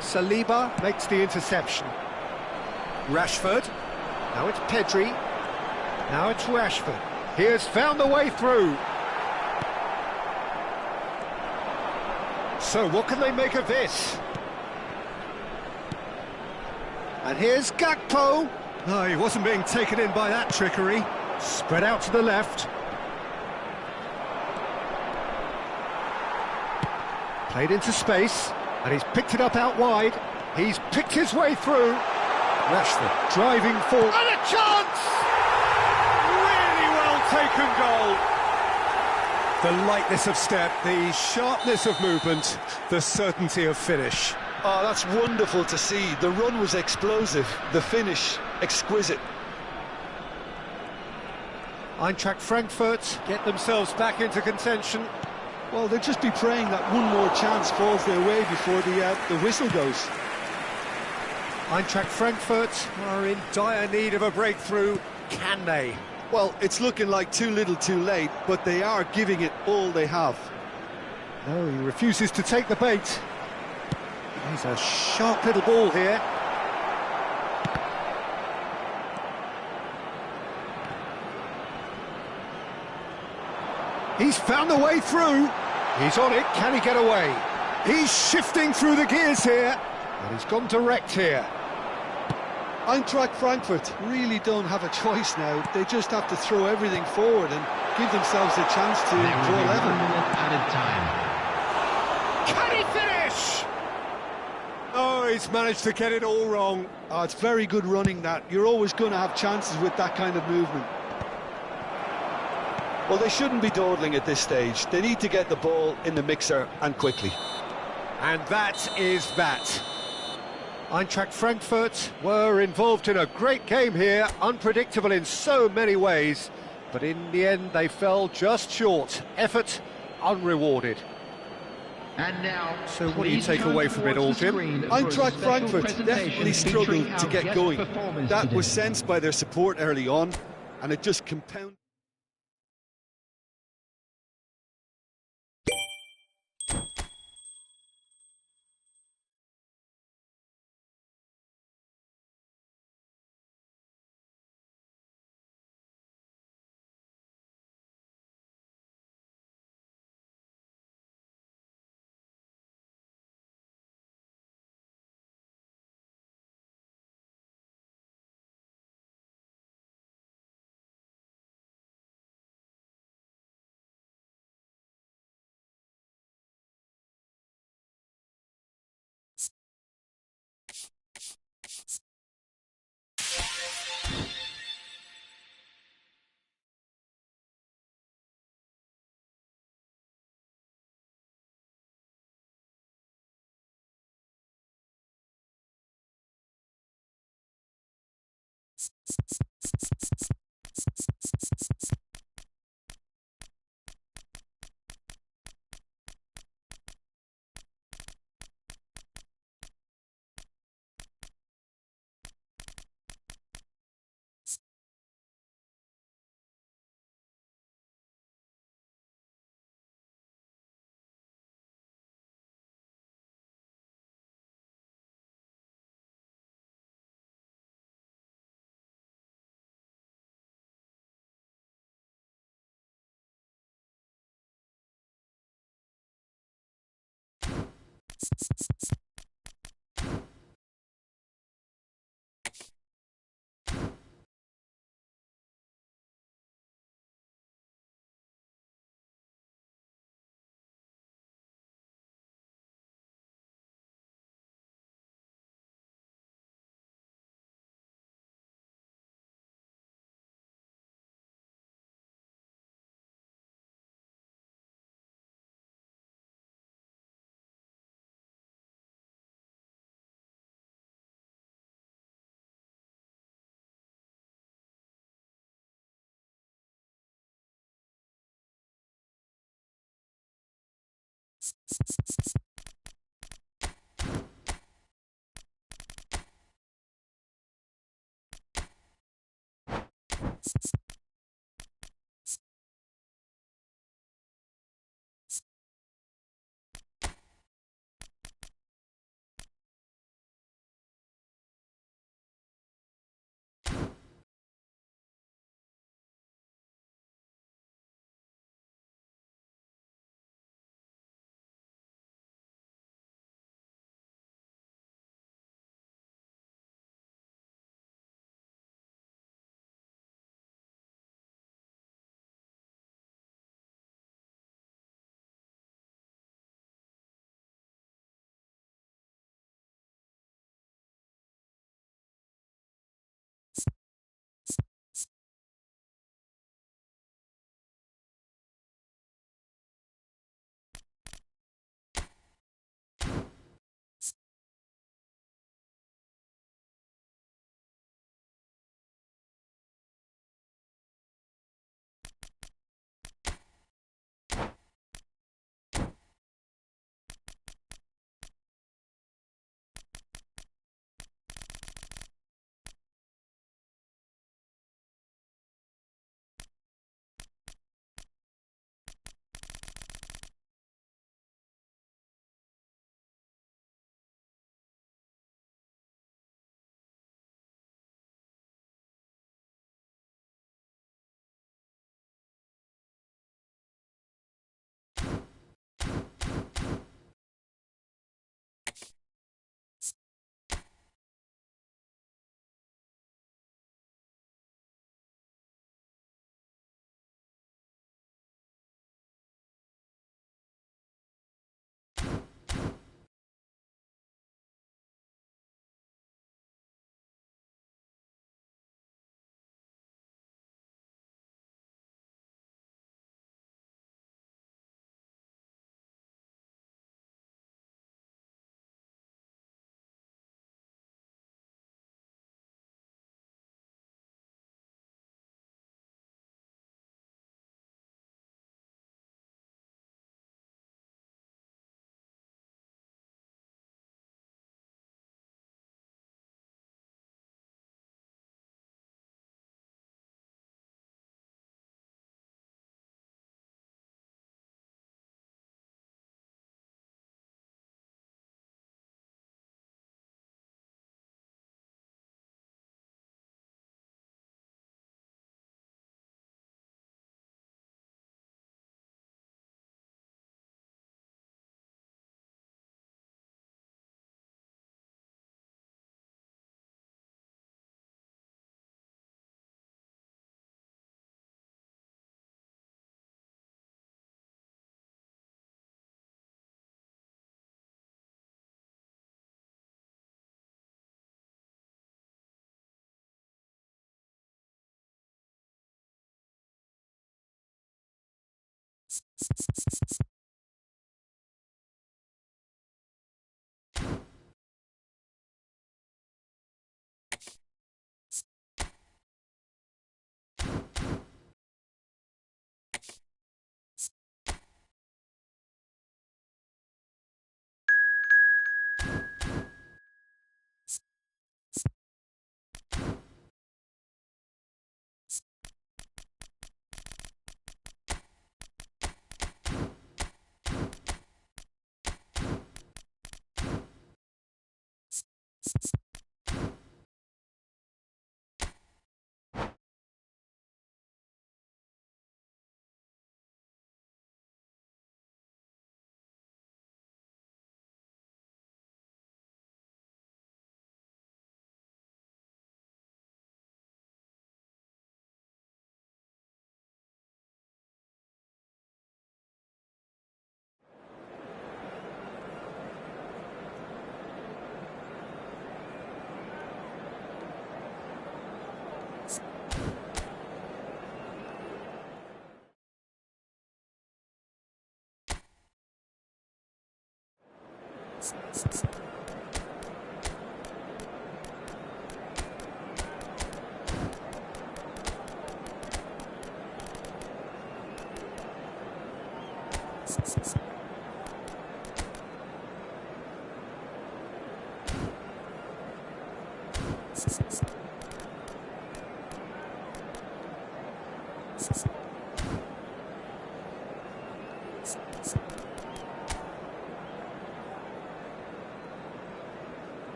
Speaker 1: Saliba makes the interception. Rashford. Now it's Pedri. Now it's Rashford. He has found a way through. So what can they make of this? And here's Gakpo. No, he wasn't being taken in by that trickery. Spread out to the left. Played into space, and he's picked it up out wide. He's picked his way through. Rashford driving forward. And a chance! Really well taken goal. The lightness of step, the sharpness of movement, the certainty of finish.
Speaker 2: Oh, that's wonderful to see. The run was explosive, the finish exquisite.
Speaker 1: Eintracht Frankfurt get themselves back into contention.
Speaker 2: Well, they'll just be praying that one more chance falls their way before the whistle goes.
Speaker 1: Eintracht Frankfurt are in dire need of a breakthrough. Can they?
Speaker 2: Well, it's looking like too little too late, but they are giving it all they have.
Speaker 1: No, he refuses to take the bait. He's a sharp little ball here. He's found a way through. He's on it. Can he get away? He's shifting through the gears here. And he's gone direct here.
Speaker 2: Eintracht Frankfurt really don't have a choice now. They just have to throw everything forward and give themselves a chance to draw level.
Speaker 3: Added time.
Speaker 1: Can he finish? Oh, he's managed to get it all wrong.
Speaker 2: Oh, it's very good running that. You're always going to have chances with that kind of movement. Well, they shouldn't be dawdling at this stage. They need to get the ball in the mixer and quickly.
Speaker 1: And that is that. Eintracht Frankfurt were involved in a great game here, unpredictable in so many ways, but in the end they fell just short. Effort unrewarded.
Speaker 3: And now,
Speaker 1: so what do you take away from it all, Jim?
Speaker 2: Eintracht Frankfurt definitely struggled to get going. That was sensed by their support early on, and it just compounded.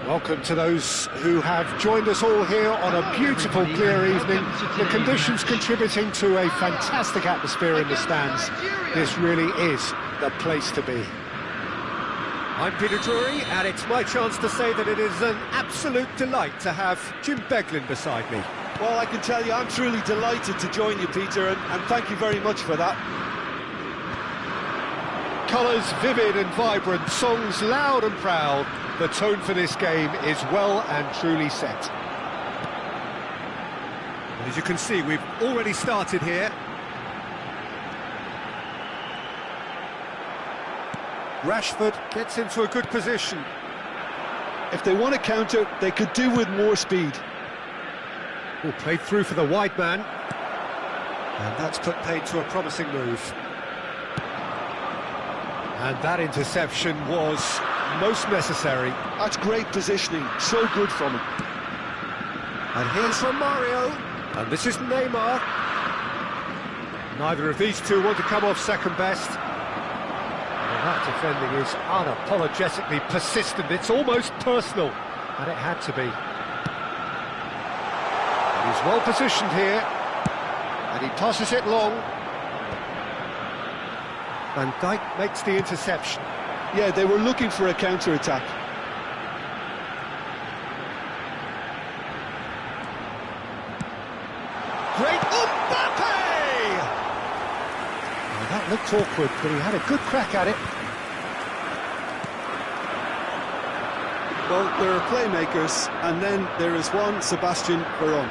Speaker 1: Welcome to those who have joined us all here on a beautiful, clear evening. The conditions contributing to a fantastic atmosphere in the stands. This really is the place to be. I'm Peter Drury, and it's my chance to say that it is an absolute delight to have Jim Beglin beside me.
Speaker 2: Well, I can tell you I'm truly delighted to join you, Peter, and thank you very much for that.
Speaker 1: Colours vivid and vibrant, songs loud and proud. The tone for this game is well and truly set. And as you can see, we've already started here. Rashford gets into a good position.
Speaker 2: If they want to counter, they could do with more speed.
Speaker 1: Oh, played through for the wide man. And that's put paid to a promising move. And that interception was most necessary.
Speaker 2: That's great positioning, so good from him.
Speaker 1: And here's from Mario, and this is Neymar. Neither of these two want to come off second best. Well, that defending is unapologetically persistent, it's almost personal, and it had to be. And he's well positioned here, and he passes it long. Van Dijk makes the interception.
Speaker 2: Yeah, they were looking for a counter-attack.
Speaker 1: Great Mbappe! Well, that looked awkward, but he had a good crack at it.
Speaker 2: Well, there are playmakers, and then there is one, Sebastian Veron.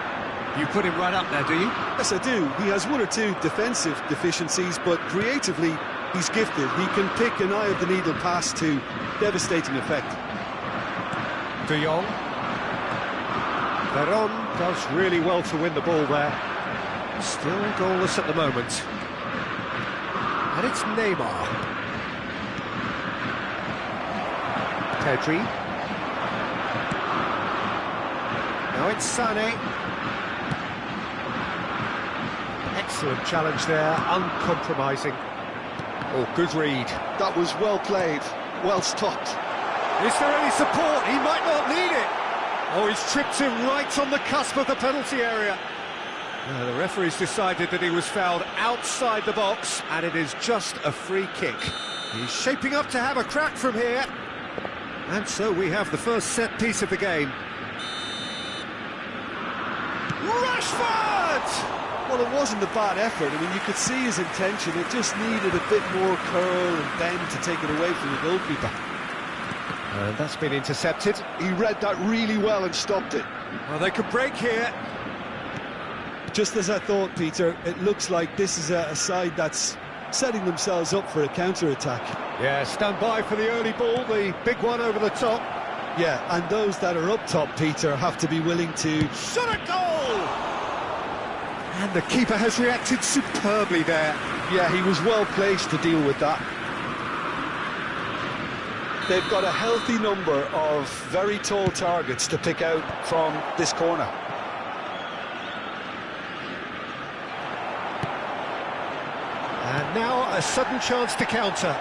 Speaker 1: You put him right up there, do you?
Speaker 2: Yes, I do. He has one or two defensive deficiencies, but creatively, he's gifted. He can pick an eye-of-the-needle pass to devastating effect.
Speaker 1: De Jong. Veron does really well to win the ball there. Still goalless at the moment. And it's Neymar. Pedri. Now it's Sané. Excellent challenge there, uncompromising. Oh, good read.
Speaker 2: That was well played, well stopped.
Speaker 1: Is there any support? He might not need it. Oh, he's tripped him right on the cusp of the penalty area. The referee's decided that he was fouled outside the box, and it is just a free kick. He's shaping up to have a crack from here. And so we have the first set piece of the game. Rashford!
Speaker 2: Well, it wasn't a bad effort. I mean, you could see his intention. It just needed a bit more curl and bend to take it away from the goalkeeper.
Speaker 1: And that's been intercepted.
Speaker 2: He read that really well and stopped it.
Speaker 1: Well, they could break here.
Speaker 2: Just as I thought, Peter, it looks like this is a side that's setting themselves up for a counter-attack.
Speaker 1: Yeah, stand by for the early ball, the big one over the top.
Speaker 2: Yeah, and those that are up top, Peter, have to be willing to...
Speaker 1: Shot a goal! And the keeper has reacted superbly there.
Speaker 2: Yeah, he was well placed to deal with that. They've got a healthy number of very tall targets to pick out from this corner.
Speaker 1: And now a sudden chance to counter.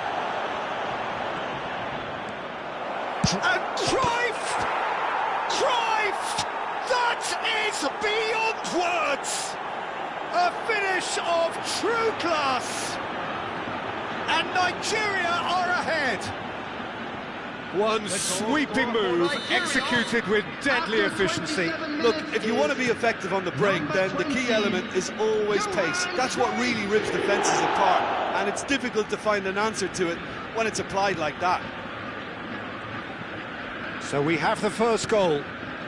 Speaker 1: And Cruyff! beyond words! A finish of true class! And Nigeria are ahead! One sweeping move, executed with deadly efficiency.
Speaker 2: Look, if you want to be effective on the break, then the key element is always pace. That's what really rips defences apart, and it's difficult to find an answer to it when it's applied like that.
Speaker 1: So we have the first goal.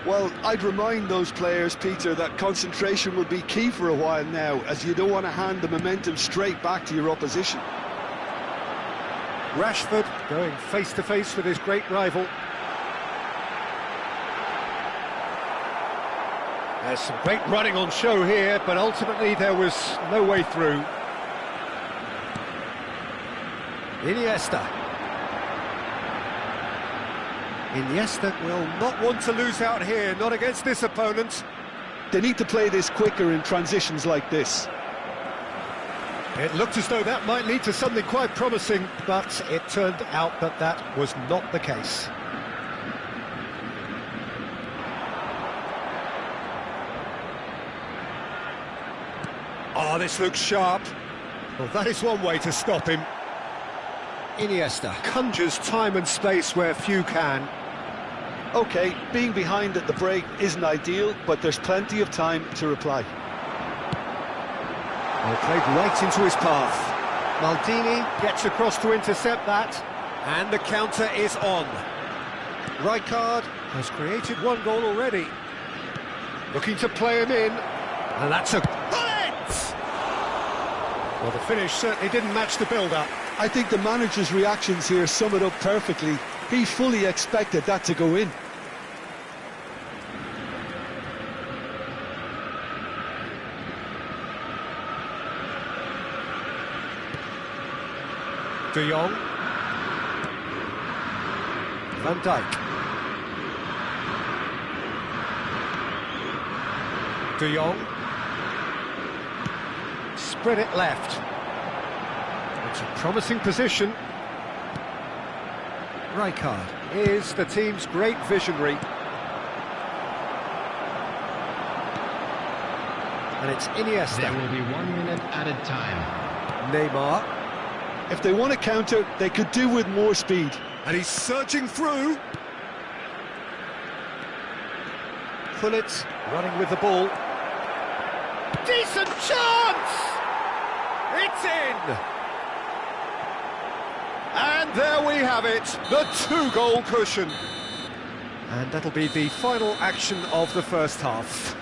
Speaker 2: Well, I'd remind those players, Peter, that concentration will be key for a while now, as you don't want to hand the momentum straight back to your opposition.
Speaker 1: Rashford going face-to-face with his great rival. There's some great running on show here, but ultimately there was no way through. Iniesta. Iniesta will not want to lose out here, not against this opponent.
Speaker 2: They need to play this quicker in transitions like this.
Speaker 1: It looked as though that might lead to something quite promising, but it turned out that that was not the case. Oh, this looks sharp. Well, that is one way to stop him. Iniesta conjures time and space where few can.
Speaker 2: OK, being behind at the break isn't ideal, but there's plenty of time to reply.
Speaker 1: Well, played right into his path. Maldini gets across to intercept that, and the counter is on. Rijkaard has created one goal already. Looking to play him in, and that's a bullet! Well, the finish certainly didn't match the build-up.
Speaker 2: I think the manager's reactions here sum it up perfectly. He fully expected that to go in.
Speaker 1: De Jong. Van Dijk. De Jong. Spread it left. It's a promising position. Rijkaard is the team's great visionary. And it's Iniesta.
Speaker 3: There will be 1 minute added time.
Speaker 1: Neymar.
Speaker 2: If they want to counter, they could do with more speed.
Speaker 1: And he's surging through. Pullet running with the ball. Decent chance! It's in! And there we have it, the 2-goal cushion. And that'll be the final action of the first half.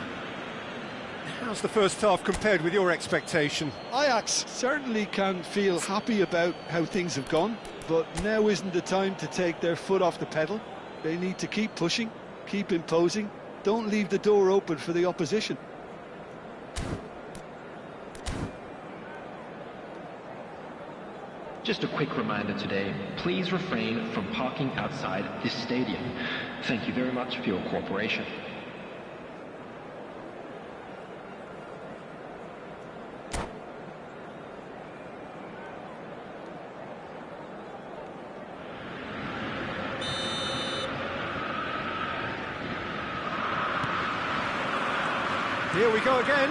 Speaker 1: How's the first half compared with your expectation?
Speaker 2: Ajax certainly can feel happy about how things have gone, but now isn't the time to take their foot off the pedal. They need to keep pushing, keep imposing, don't leave the door open for the opposition.
Speaker 3: Just a quick reminder today, please refrain from parking outside this stadium. Thank you very much for your cooperation.
Speaker 1: Here we go again.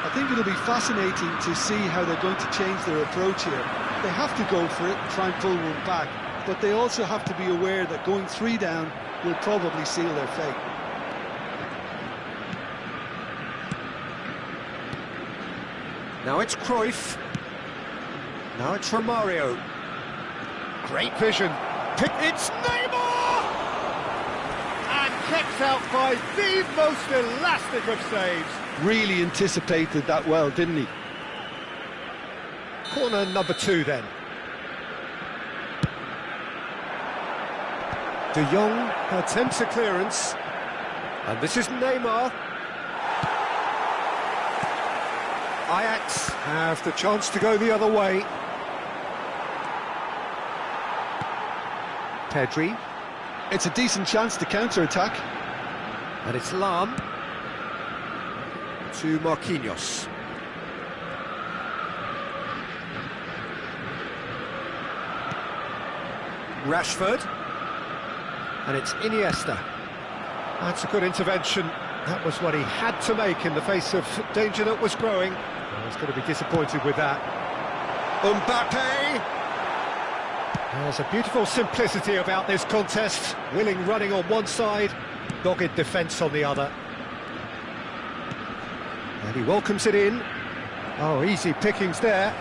Speaker 2: I think it'll be fascinating to see how they're going to change their approach here. They have to go for it and try and pull one back, but they also have to be aware that going 3 down will probably seal their fate.
Speaker 1: Now it's Cruyff. Now it's Romario. Great vision. It's Neymar! And kept out by the most elastic of saves.
Speaker 2: Really anticipated that well, didn't he?
Speaker 1: Corner number 2 then. De Jong attempts a clearance. And this is Neymar. Ajax have the chance to go the other way. Pedri.
Speaker 2: It's a decent chance to counter-attack.
Speaker 1: And it's Lam to Marquinhos. Rashford. And it's Iniesta. That's a good intervention. That was what he had to make in the face of danger that was growing. He's going to be disappointed with that. Mbappe! There's a beautiful simplicity about this contest. Willing running on one side, dogged defence on the other. And he welcomes it in. Oh, easy pickings there.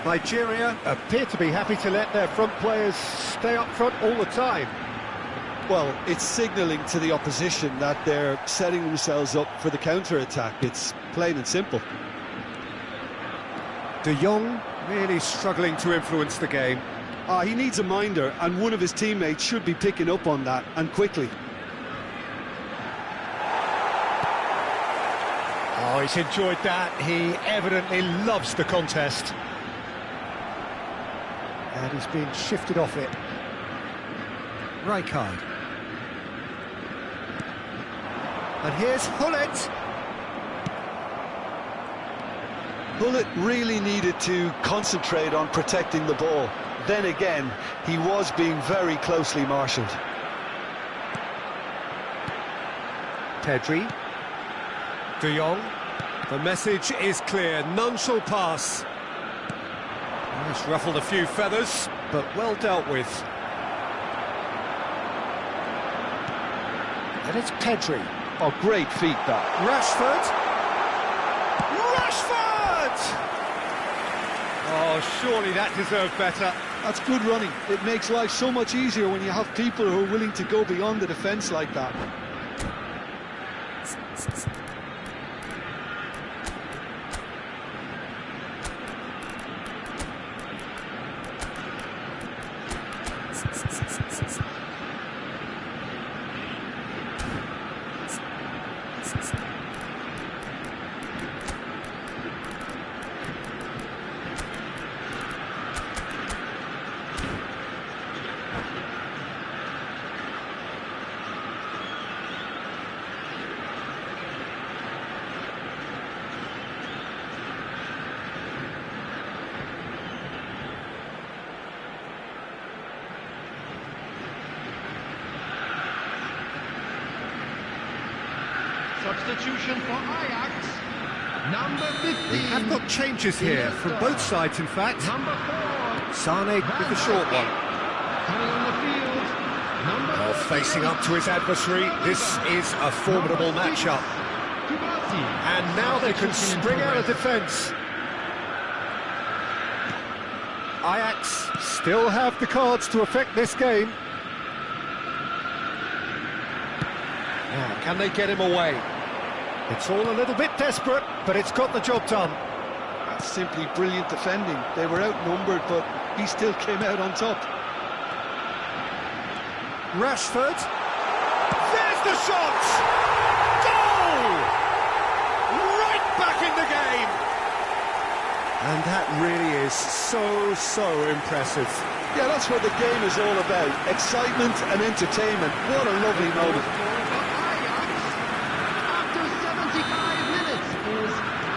Speaker 1: Nigeria appear to be happy to let their front players stay up front all the time.
Speaker 2: Well, it's signalling to the opposition that they're setting themselves up for the counter-attack. It's plain and simple.
Speaker 1: De Jong really struggling to influence the game.
Speaker 2: He needs a minder, and one of his teammates should be picking up on that, and quickly.
Speaker 1: Oh, he's enjoyed that. He evidently loves the contest. And he's been shifted off it. Rijkaard. And here's Hullet.
Speaker 2: Hullet really needed to concentrate on protecting the ball. Then again, he was being very closely marshalled.
Speaker 1: Pedri. De Jong. The message is clear, none shall pass. He's ruffled a few feathers, but well dealt with. And it's Pedri.
Speaker 2: Oh, great feat, that.
Speaker 1: Rashford! Rashford! Oh, surely that deserved better.
Speaker 2: That's good running. It makes life so much easier when you have people who are willing to go beyond the defence like that.
Speaker 3: Substitution for Ajax, number 15.
Speaker 1: We have got changes here from both sides, in fact.
Speaker 3: Number 4.
Speaker 1: Sane with the short one.
Speaker 3: Coming on the field, number
Speaker 1: Facing up to his adversary, this is a formidable matchup. And now they can spring out of defence. Ajax still have the cards to affect this game. Now, can they get him away? It's all a little bit desperate, but it's got the job done.
Speaker 2: That's simply brilliant defending. They were outnumbered, but he still came out on top.
Speaker 1: Rashford. There's the shot! Goal! Right back in the game! And that really is so impressive.
Speaker 2: Yeah, that's what the game is all about. Excitement and entertainment. What a lovely moment.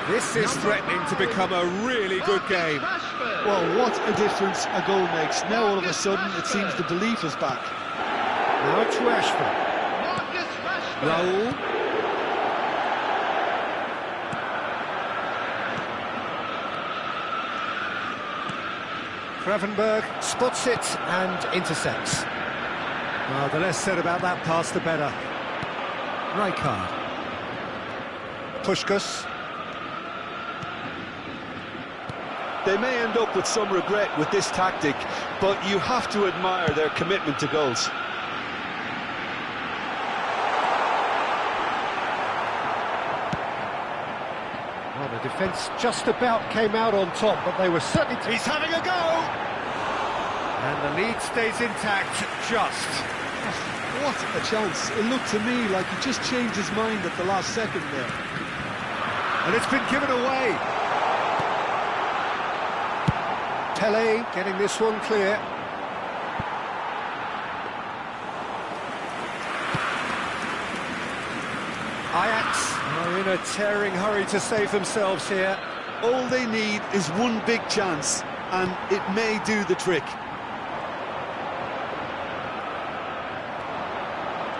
Speaker 1: This is threatening to become a really good game.
Speaker 2: Well, what a difference a goal makes. Now all of a sudden it seems the belief is back.
Speaker 1: Now it's Rashford. Raul. Gravenberg spots it and intercepts. Well, the less said about that pass, the better. Rijkaard. Puskás.
Speaker 2: They may end up with some regret with this tactic, but you have to admire their commitment to goals.
Speaker 1: Well, the defence just about came out on top, but they were certainly... He's having a go! And the lead stays intact, just.
Speaker 2: What a chance. It looked to me like he just changed his mind at the last second there.
Speaker 1: And it's been given away. Pele getting this one clear. Ajax are in a tearing hurry to save themselves here.
Speaker 2: All they need is one big chance, and it may do the trick.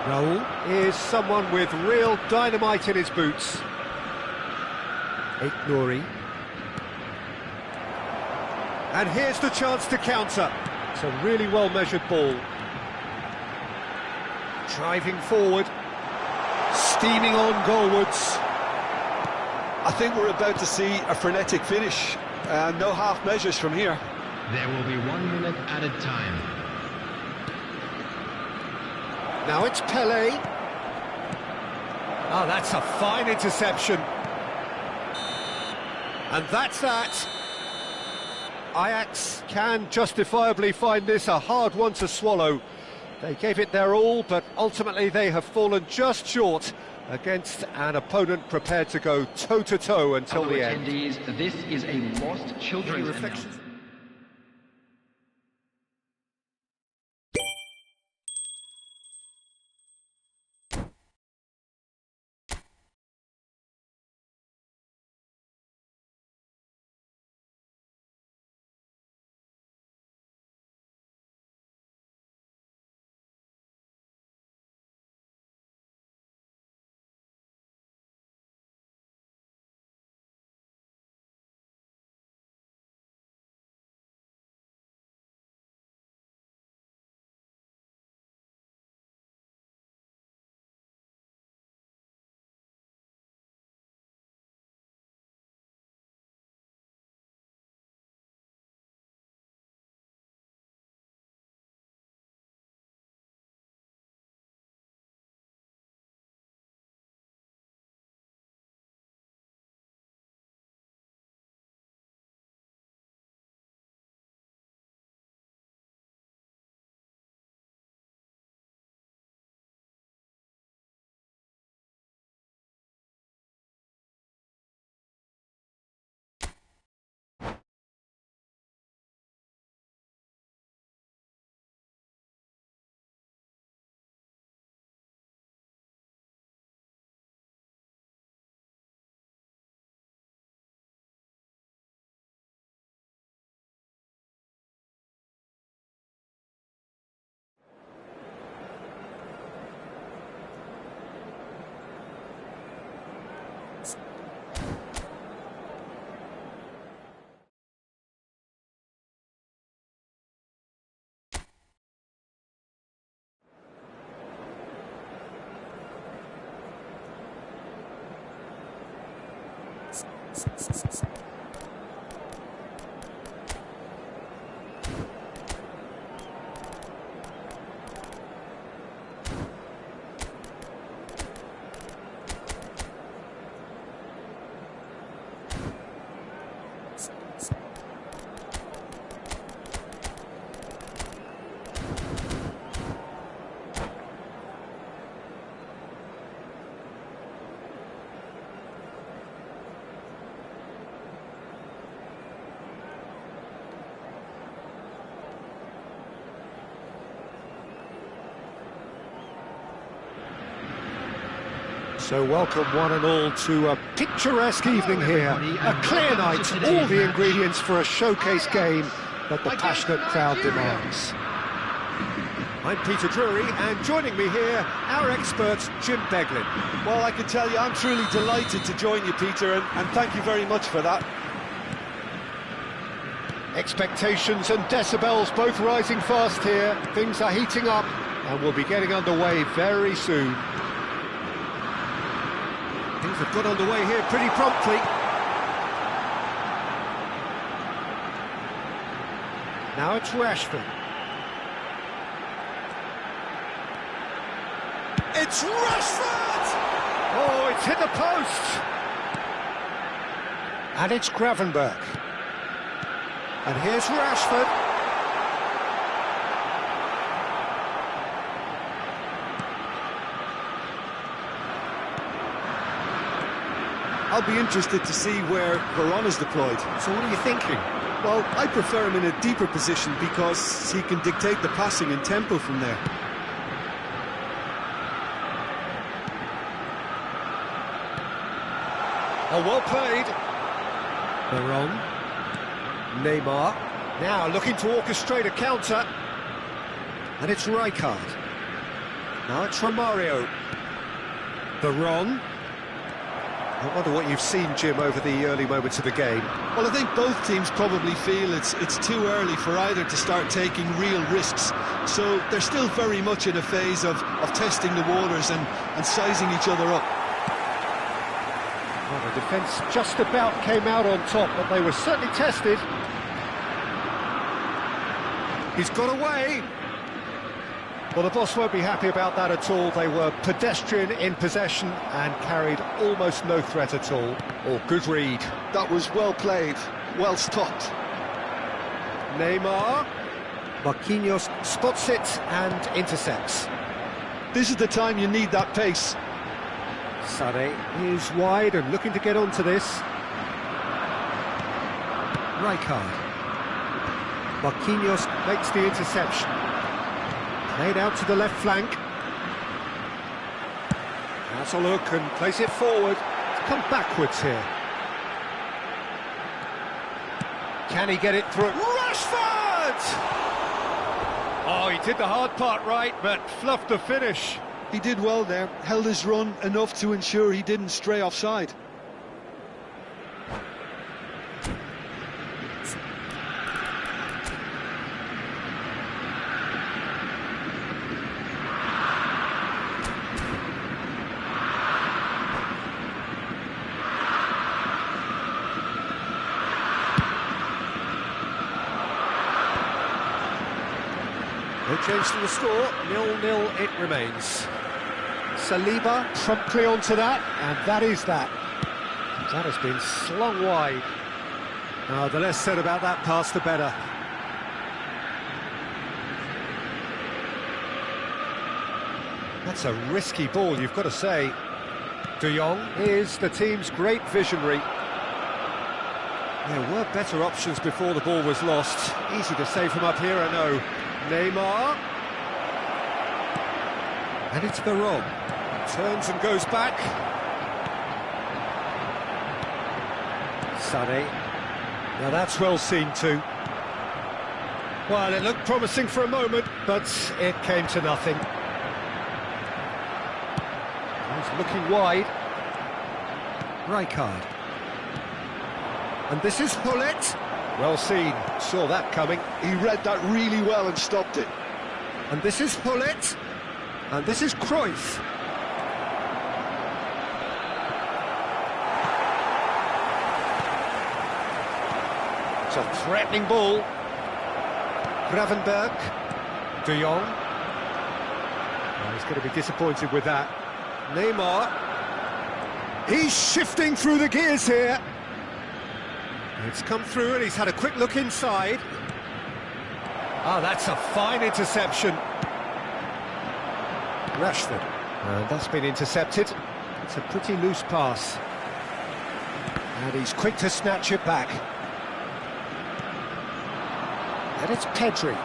Speaker 1: Raul is someone with real dynamite in his boots. Nouri. And here's the chance to counter. It's a really well-measured ball. Driving forward. Steaming on goalwards.
Speaker 2: I think we're about to see a frenetic finish. No half measures from here.
Speaker 3: There will be 1 minute added time.
Speaker 1: Now it's Pele. Oh, that's a fine interception. And that's that. Ajax can justifiably find this a hard one to swallow. They gave it their all, but ultimately they have fallen just short against an opponent prepared to go toe-to-toe until the end.
Speaker 3: This is a lost children's
Speaker 1: reflections? So welcome one and all to a picturesque evening here, a clear night, all the ingredients for a showcase game that the passionate crowd demands. I'm Peter Drury, and joining me here, our expert Jim Beglin.
Speaker 2: Well, I can tell you I'm truly delighted to join you, Peter, and thank you very much for that.
Speaker 1: Expectations and decibels both rising fast here. Things are heating up and we'll be getting underway very soon. Things have got underway here pretty promptly. Now it's Rashford. It's Rashford! Oh, it's hit the post! And it's Gravenberch. And here's Rashford.
Speaker 2: I'll be interested to see where Varane is deployed.
Speaker 1: So what are you thinking?
Speaker 2: Well, I prefer him in a deeper position because he can dictate the passing and tempo from there.
Speaker 1: Oh, well played. Varane. Neymar. Now looking to orchestrate a counter. And it's Rijkaard. Now it's from Mario. Baron. I wonder what you've seen, Jim, over the early moments of the game.
Speaker 2: Well, I think both teams probably feel it's too early for either to start taking real risks. So they're still very much in a phase of testing the waters and sizing each other up.
Speaker 1: Well, the defence just about came out on top, but they were certainly tested. He's got away. Well, the boss won't be happy about that at all. They were pedestrian in possession and carried almost no threat at all. Oh, good read.
Speaker 2: That was well played, well stopped.
Speaker 1: Neymar. Marquinhos spots it and intercepts.
Speaker 2: This is the time you need that pace.
Speaker 1: Sane is wide and looking to get onto this. Rijkaard. Marquinhos makes the interception. Played out to the left flank. That's a look and plays it forward. It's come backwards here. Can he get it through? Rashford! Oh, he did the hard part right, but fluffed the finish.
Speaker 2: He did well there, held his run enough to ensure he didn't stray offside.
Speaker 1: No change to the score, 0-0 it remains. Saliba promptly onto that, and that is that. That has been slung wide. The less said about that pass, the better. That's a risky ball, you've got to say. De Jong is the team's great visionary. There were better options before the ball was lost. Easy to save from up here, I know. Neymar. And it's Baron. Turns and goes back. Sane. Now that's well seen too. Well, it looked promising for a moment, but it came to nothing. He's looking wide. Rijkaard. And this is Hullet. Well seen, saw that coming.
Speaker 2: He read that really well and stopped it.
Speaker 1: And this is Hullet. And this is Cruyff. It's a threatening ball. Gravenberg. De Jong. Oh, he's going to be disappointed with that. Neymar. He's shifting through the gears here. It's come through and he's had a quick look inside. That's a fine interception. Rashford. And that's been intercepted. It's a pretty loose pass. And he's quick to snatch it back. And it's Pedri.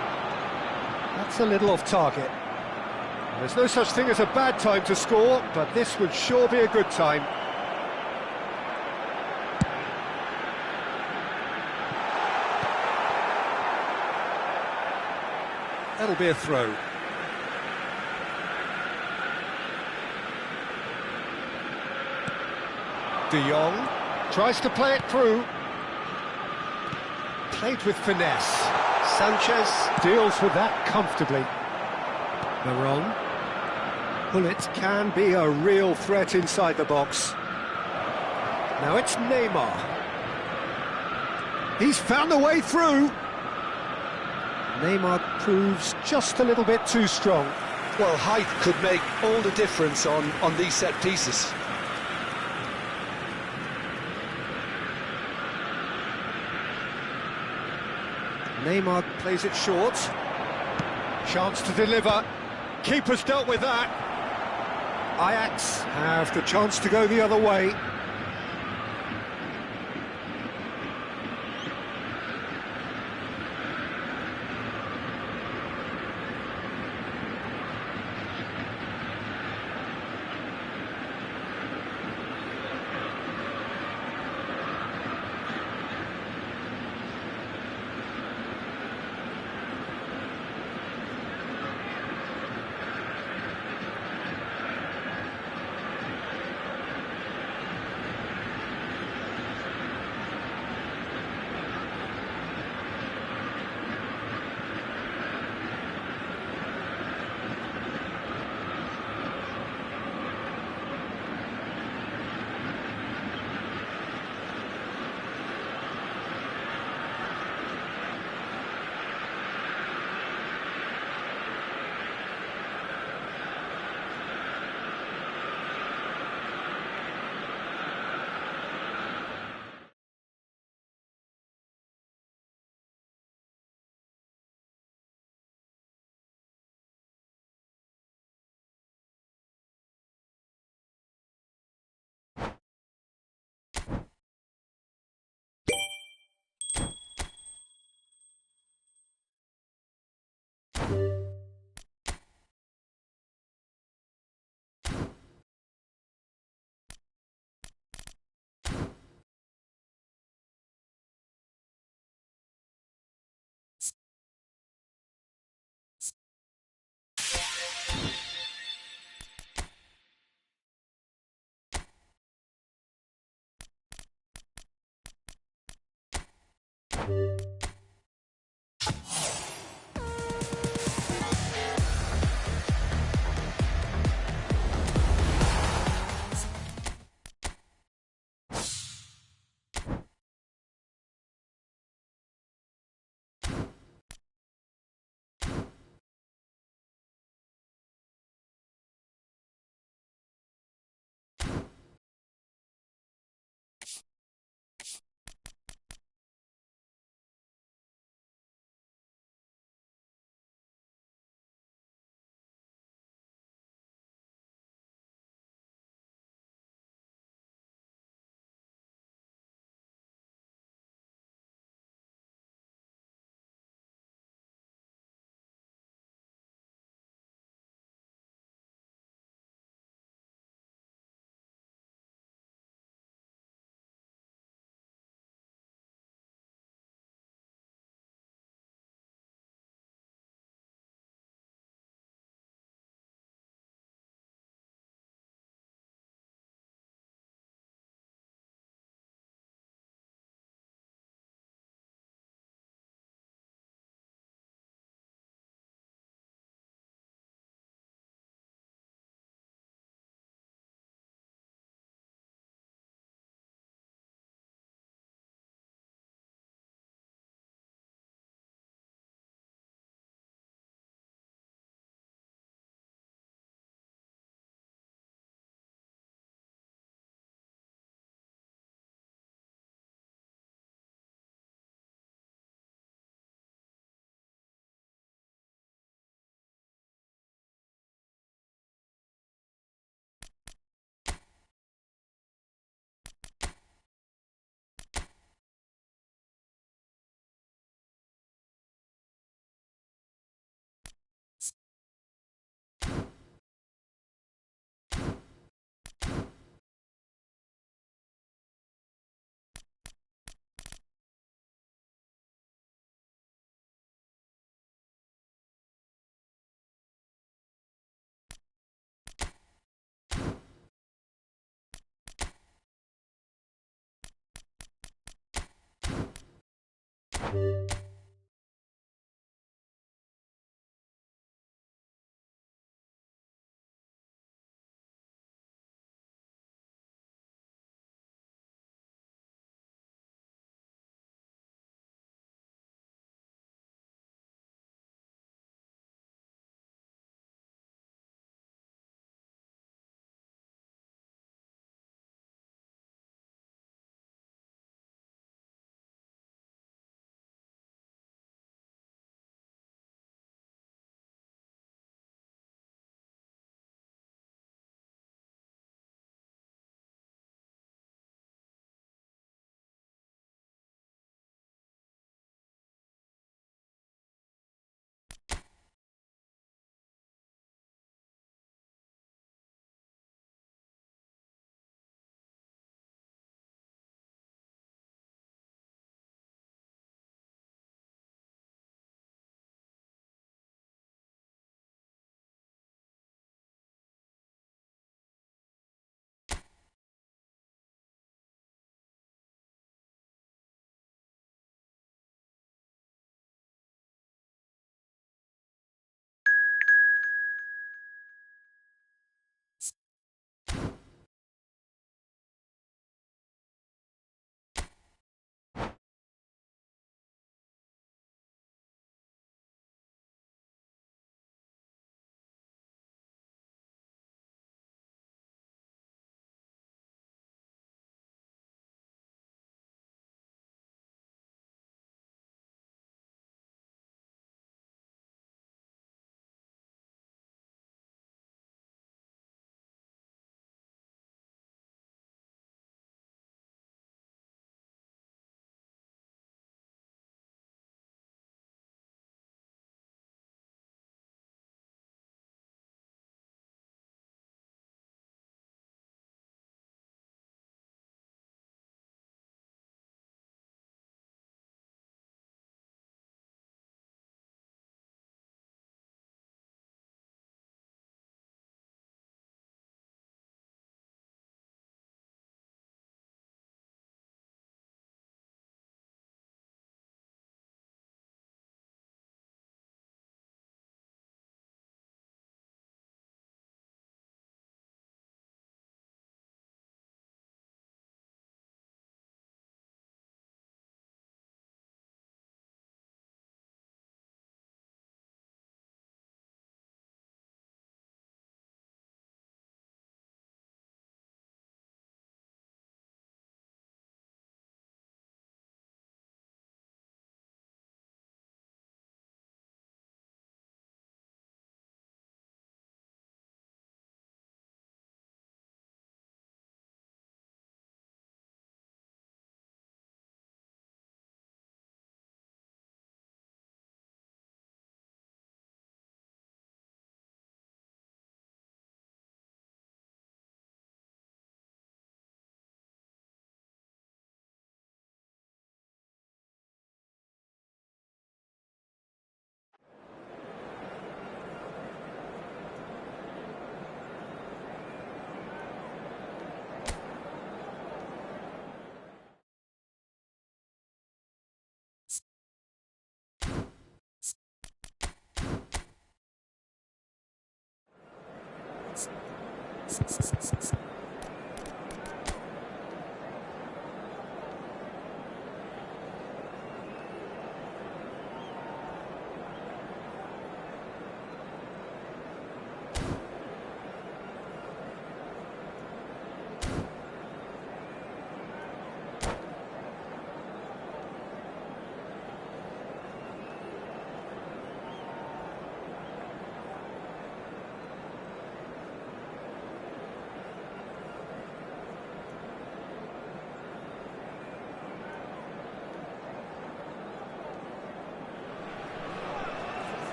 Speaker 1: That's a little off target. There's no such thing as a bad time to score, but this would sure be a good time. That'll be a throw. De Jong tries to play it through. Played with finesse. Sanchez deals with that comfortably. Baron. Hullet can be a real threat inside the box. Now it's Neymar. He's found a way through. Neymar proves just a little bit too strong.
Speaker 2: Well, height could make all the difference on these set pieces.
Speaker 1: Neymar plays it short. Chance to deliver. Keeper's dealt with that. Ajax have the chance to go the other way.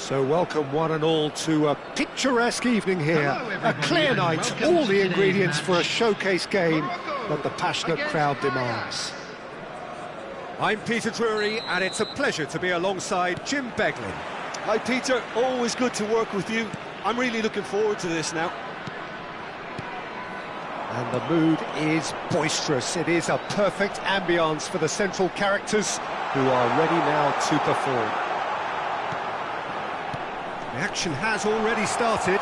Speaker 1: So welcome one and all to a picturesque evening here, a clear night, all the ingredients for a showcase game that the passionate crowd demands. I'm Peter Drury and it's a pleasure to be alongside Jim Beglin.
Speaker 2: Hi Peter, always good to work with you. I'm really looking forward to this now.
Speaker 1: And the mood is boisterous. It is a perfect ambience for the central characters who are ready now to perform. The action has already started.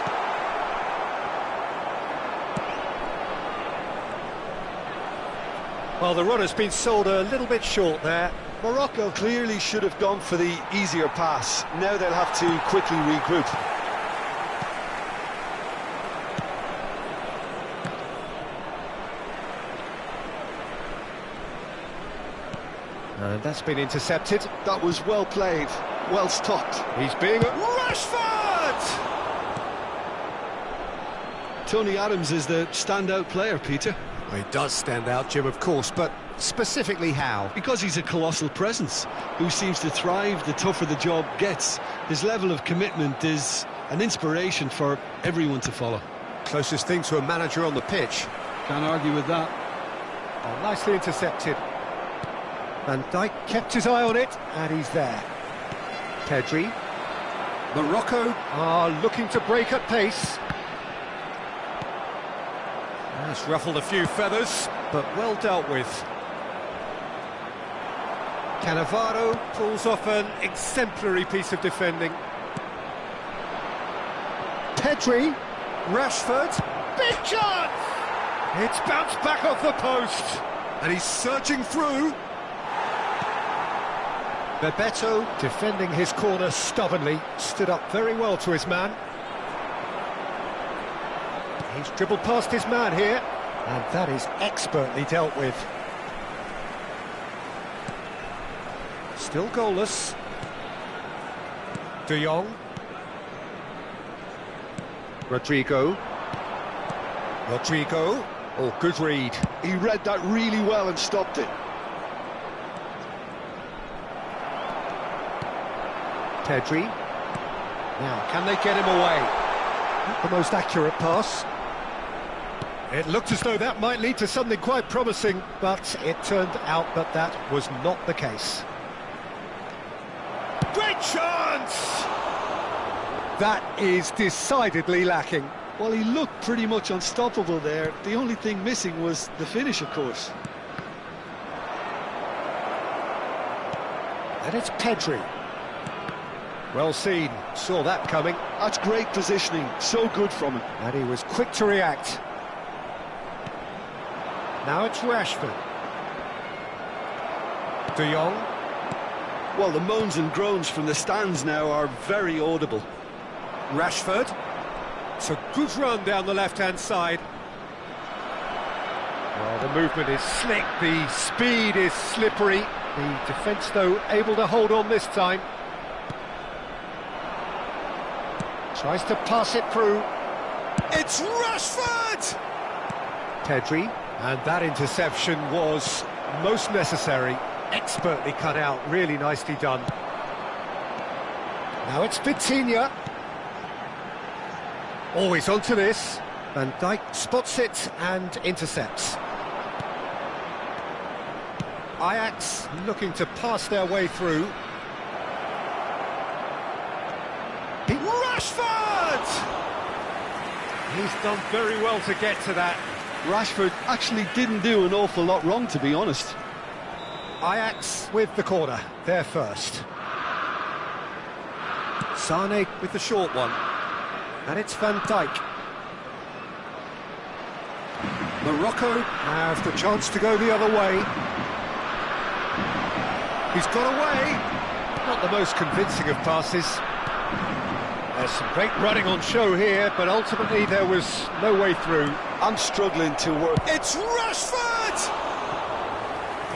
Speaker 1: Well, the run has been sold a little bit short there.
Speaker 2: Morocco clearly should have gone for the easier pass. Now they'll have to quickly regroup.
Speaker 1: And that's been intercepted.
Speaker 2: That was well played, well stopped.
Speaker 1: He's being... Rashford!
Speaker 2: Tony Adams is the standout player, Peter.
Speaker 1: Well, he does stand out, Jim, of course, but specifically how?
Speaker 2: Because he's a colossal presence who seems to thrive the tougher the job gets. His level of commitment is an inspiration for everyone to follow.
Speaker 1: Closest thing to a manager on the pitch.
Speaker 2: Can't argue with that.
Speaker 1: Oh, nicely intercepted. Van Dijk kept his eye on it, and he's there. Pedri. Morocco are looking to break at pace. That's ruffled a few feathers, but well dealt with. Cannavaro pulls off an exemplary piece of defending. Pedri, Rashford, big chance! It's bounced back off the post, and he's surging through. Bebeto, defending his corner stubbornly, stood up very well to his man. He's dribbled past his man here, and that is expertly dealt with. Still goalless. De Jong. Rodrigo. Oh, good read.
Speaker 2: He read that really well and stopped it.
Speaker 1: Pedri. Now, can they get him away? Not the most accurate pass. It looked as though that might lead to something quite promising, but it turned out that that was not the case. Great chance! That is decidedly lacking.
Speaker 2: Well, he looked pretty much unstoppable there. The only thing missing was the finish, of course.
Speaker 1: And it's Pedri. Well seen, saw that coming.
Speaker 2: That's great positioning, so good from him.
Speaker 1: And he was quick to react. Now it's Rashford. De Jong.
Speaker 2: Well, the moans and groans from the stands now are very audible.
Speaker 1: Rashford. It's a good run down the left-hand side. Well, the movement is slick, the speed is slippery. The defence, though, able to hold on this time. Tries to pass it through. It's Rashford! Pedri, and that interception was most necessary. Expertly cut out, really nicely done. Now it's Vitinha. Always onto this. Van Dijk spots it and intercepts. Ajax looking to pass their way through. Rashford! He's done very well to get to that.
Speaker 2: Rashford actually didn't do an awful lot wrong, to be honest.
Speaker 1: Ajax with the corner, they're first. Sane with the short one. And it's Van Dijk. Morocco have the chance to go the other way. He's got away. Not the most convincing of passes. There's some great running on show here, but ultimately there was no way through.
Speaker 2: I'm struggling to work.
Speaker 1: It's Rashford!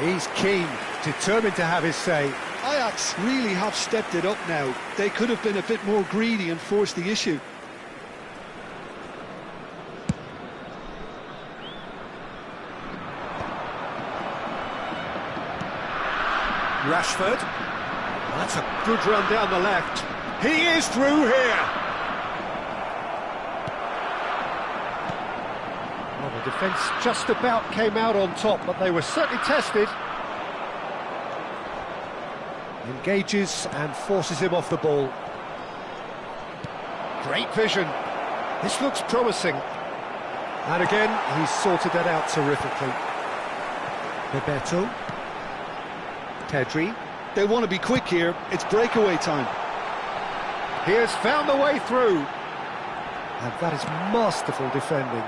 Speaker 1: He's keen, determined to have his say.
Speaker 2: Ajax really have stepped it up now. They could have been a bit more greedy and forced the issue.
Speaker 1: Rashford. That's a good run down the left. He is through here. Well, the defence just about came out on top, but they were certainly tested. Engages and forces him off the ball. Great vision. This looks promising. And again, he's sorted that out terrifically. Bebeto. Pedri.
Speaker 2: They want to be quick here. It's breakaway time.
Speaker 1: He has found the way through. And that is masterful defending.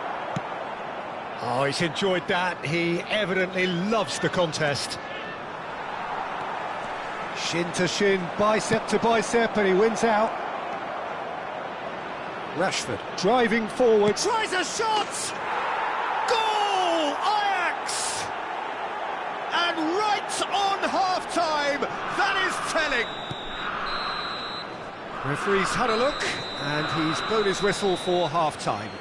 Speaker 1: Oh, he's enjoyed that. He evidently loves the contest. Shin to shin, bicep to bicep, and he wins out. Rashford driving forward. Tries a shot! Goal! Ajax! And right on half-time, that is telling. Referee's had a look, and he's blown his whistle for half-time.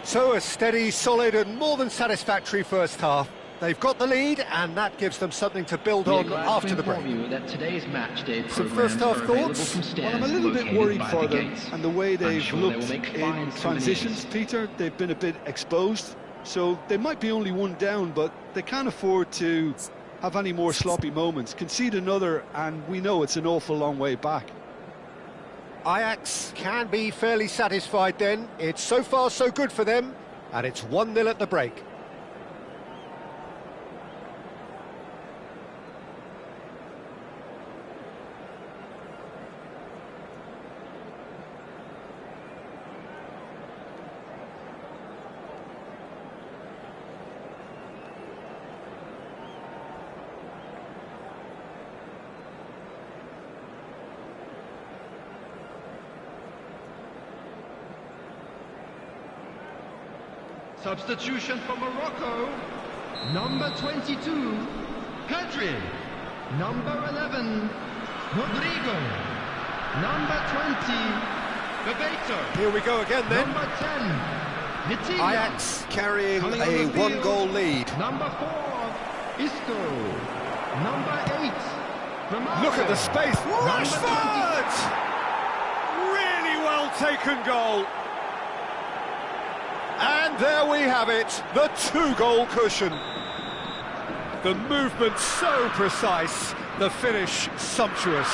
Speaker 1: So a steady, solid and more than satisfactory first half. They've got the lead, and that gives them something to build on after the break.
Speaker 3: That today's match day
Speaker 1: Some first-half thoughts?
Speaker 2: Well, I'm a little bit worried for them, and the way they've looked in transitions, Peter, they've been a bit exposed, so they might be only one down, but they can't afford to have any more sloppy moments. Concede another, and we know it's an awful long way back.
Speaker 1: Ajax can be fairly satisfied then. It's so far so good for them, and it's 1-0 at the break.
Speaker 4: Substitution for Morocco. Number 22, Pedri. Number 11, Rodrigo. Number 20, Bebeto.
Speaker 1: Here we go again then.
Speaker 4: Number 10, Mehdi.
Speaker 1: Ajax carrying a one-goal lead.
Speaker 4: Number 4, Isco. Number 8, Ramalho.
Speaker 1: Look at the space. Rashford! Really well taken goal. And there we have it, the two-goal cushion. The movement so precise, the finish sumptuous.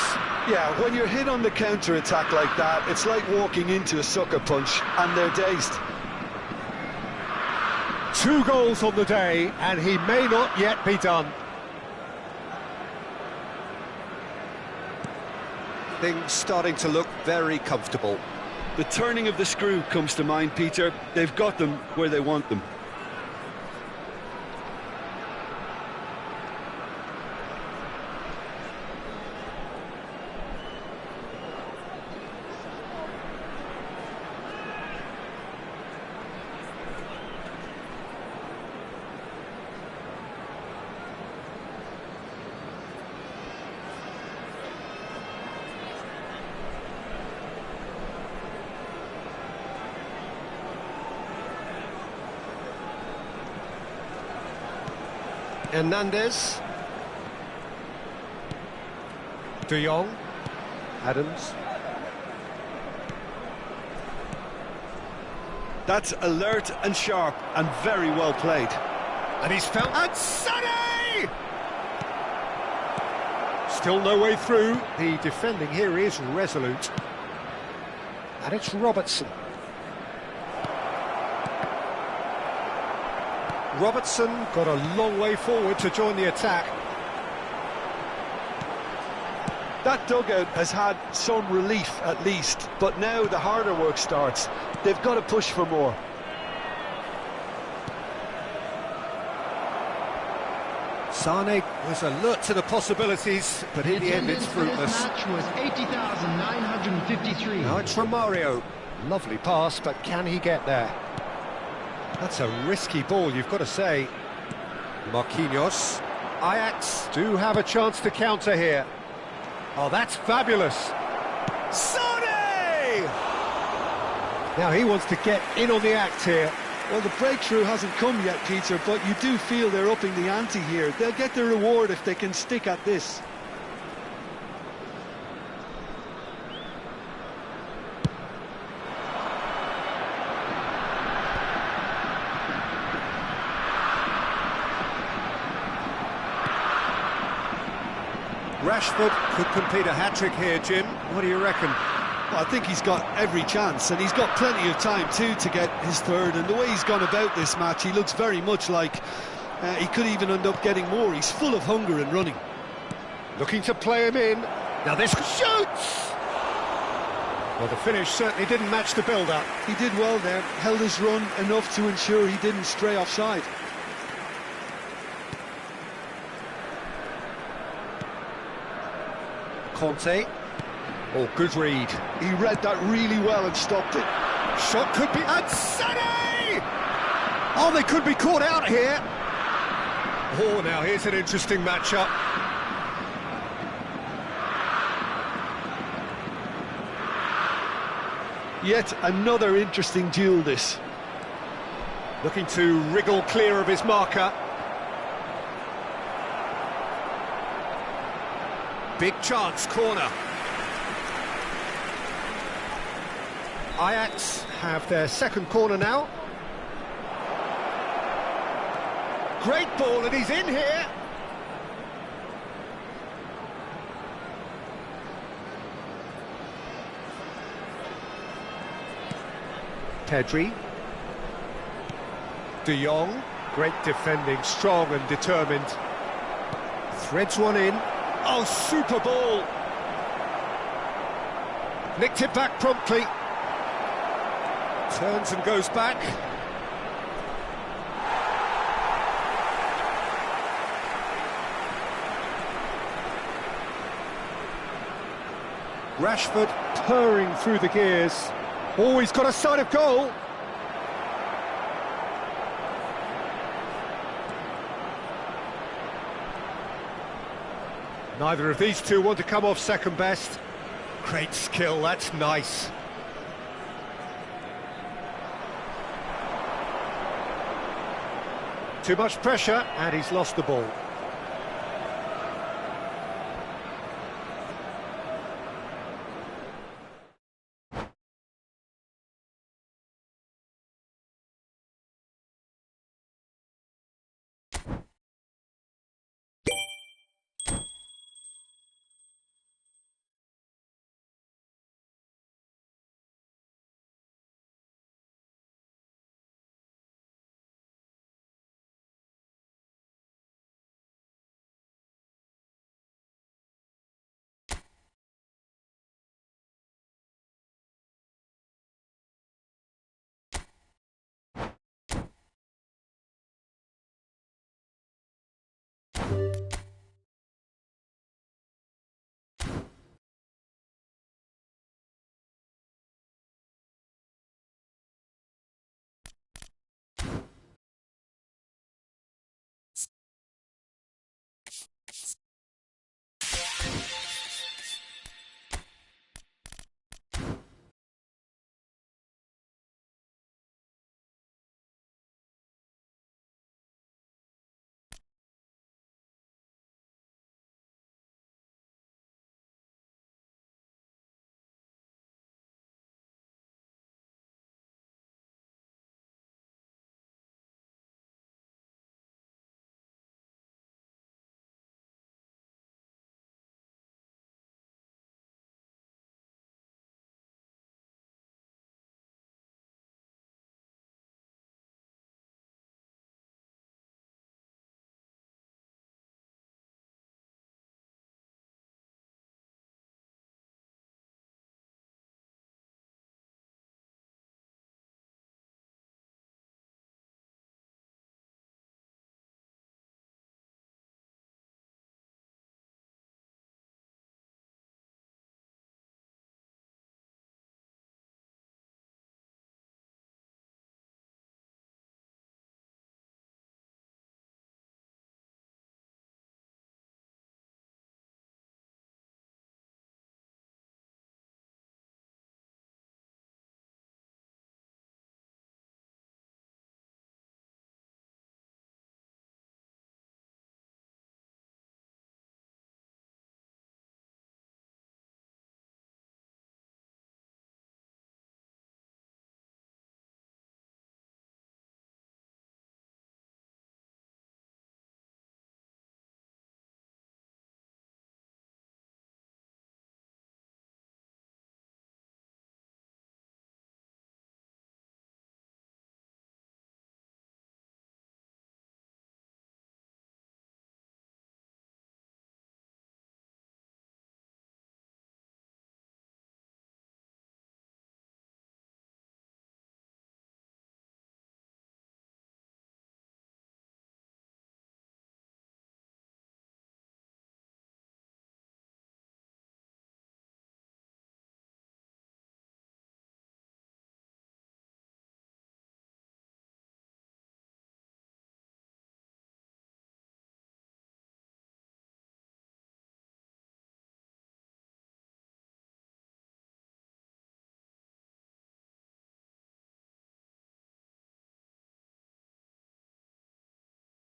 Speaker 2: Yeah, when you're hit on the counter-attack like that, it's like walking into a sucker punch, and they're dazed.
Speaker 1: 2 goals on the day, and he may not yet be done. Things starting to look very comfortable.
Speaker 2: The turning of the screw comes to mind, Peter. They've got them where they want them.
Speaker 1: Hernandez. De Jong. Adams.
Speaker 2: That's alert and sharp and very well played.
Speaker 1: And he's felt... And Sané! Still no way through. The defending here is resolute. And it's Robertson. Robertson got a long way forward to join the attack.
Speaker 2: That dugout has had some relief at least, but now the harder work starts. They've got to push for more.
Speaker 1: Sane was alert to the possibilities, but in the end it's fruitless.
Speaker 4: The match was 80,953.
Speaker 1: Now it's from Mario. Lovely pass, but can he get there? That's a risky ball, you've got to say. Marquinhos. Ajax do have a chance to counter here. Oh, that's fabulous. Sane! Now he wants to get in on the act here.
Speaker 2: Well, the breakthrough hasn't come yet, Peter, but you do feel they're upping the ante here. They'll get their reward if they can stick at this.
Speaker 1: Rashford could complete a hat-trick here, Jim. What do you reckon?
Speaker 2: Well, I think he's got every chance, and he's got plenty of time too to get his third. And the way he's gone about this match, he looks very much like he could even end up getting more. He's full of hunger and running.
Speaker 1: Looking to play him in. Now this shoots! Well, the finish certainly didn't match the build-up.
Speaker 2: He did well there, held his run enough to ensure he didn't stray offside.
Speaker 1: Conte. Oh, good read.
Speaker 2: He read that really well and stopped it.
Speaker 1: Shot could be... And Sané! Oh, they could be caught out here. Oh, now here's an interesting matchup.
Speaker 2: Yet another interesting duel, this.
Speaker 1: Looking to wriggle clear of his marker. Big chance, corner. Ajax have their second corner now. Great ball, and he's in here. Pedri. De Jong. Great defending, strong and determined. Threads one in. Oh, super ball! Nicked it back promptly. Turns and goes back. Rashford purring through the gears. Oh, he's got a sight of goal. Neither of these two want to come off second best. Great skill, that's nice. Too much pressure, and he's lost the ball.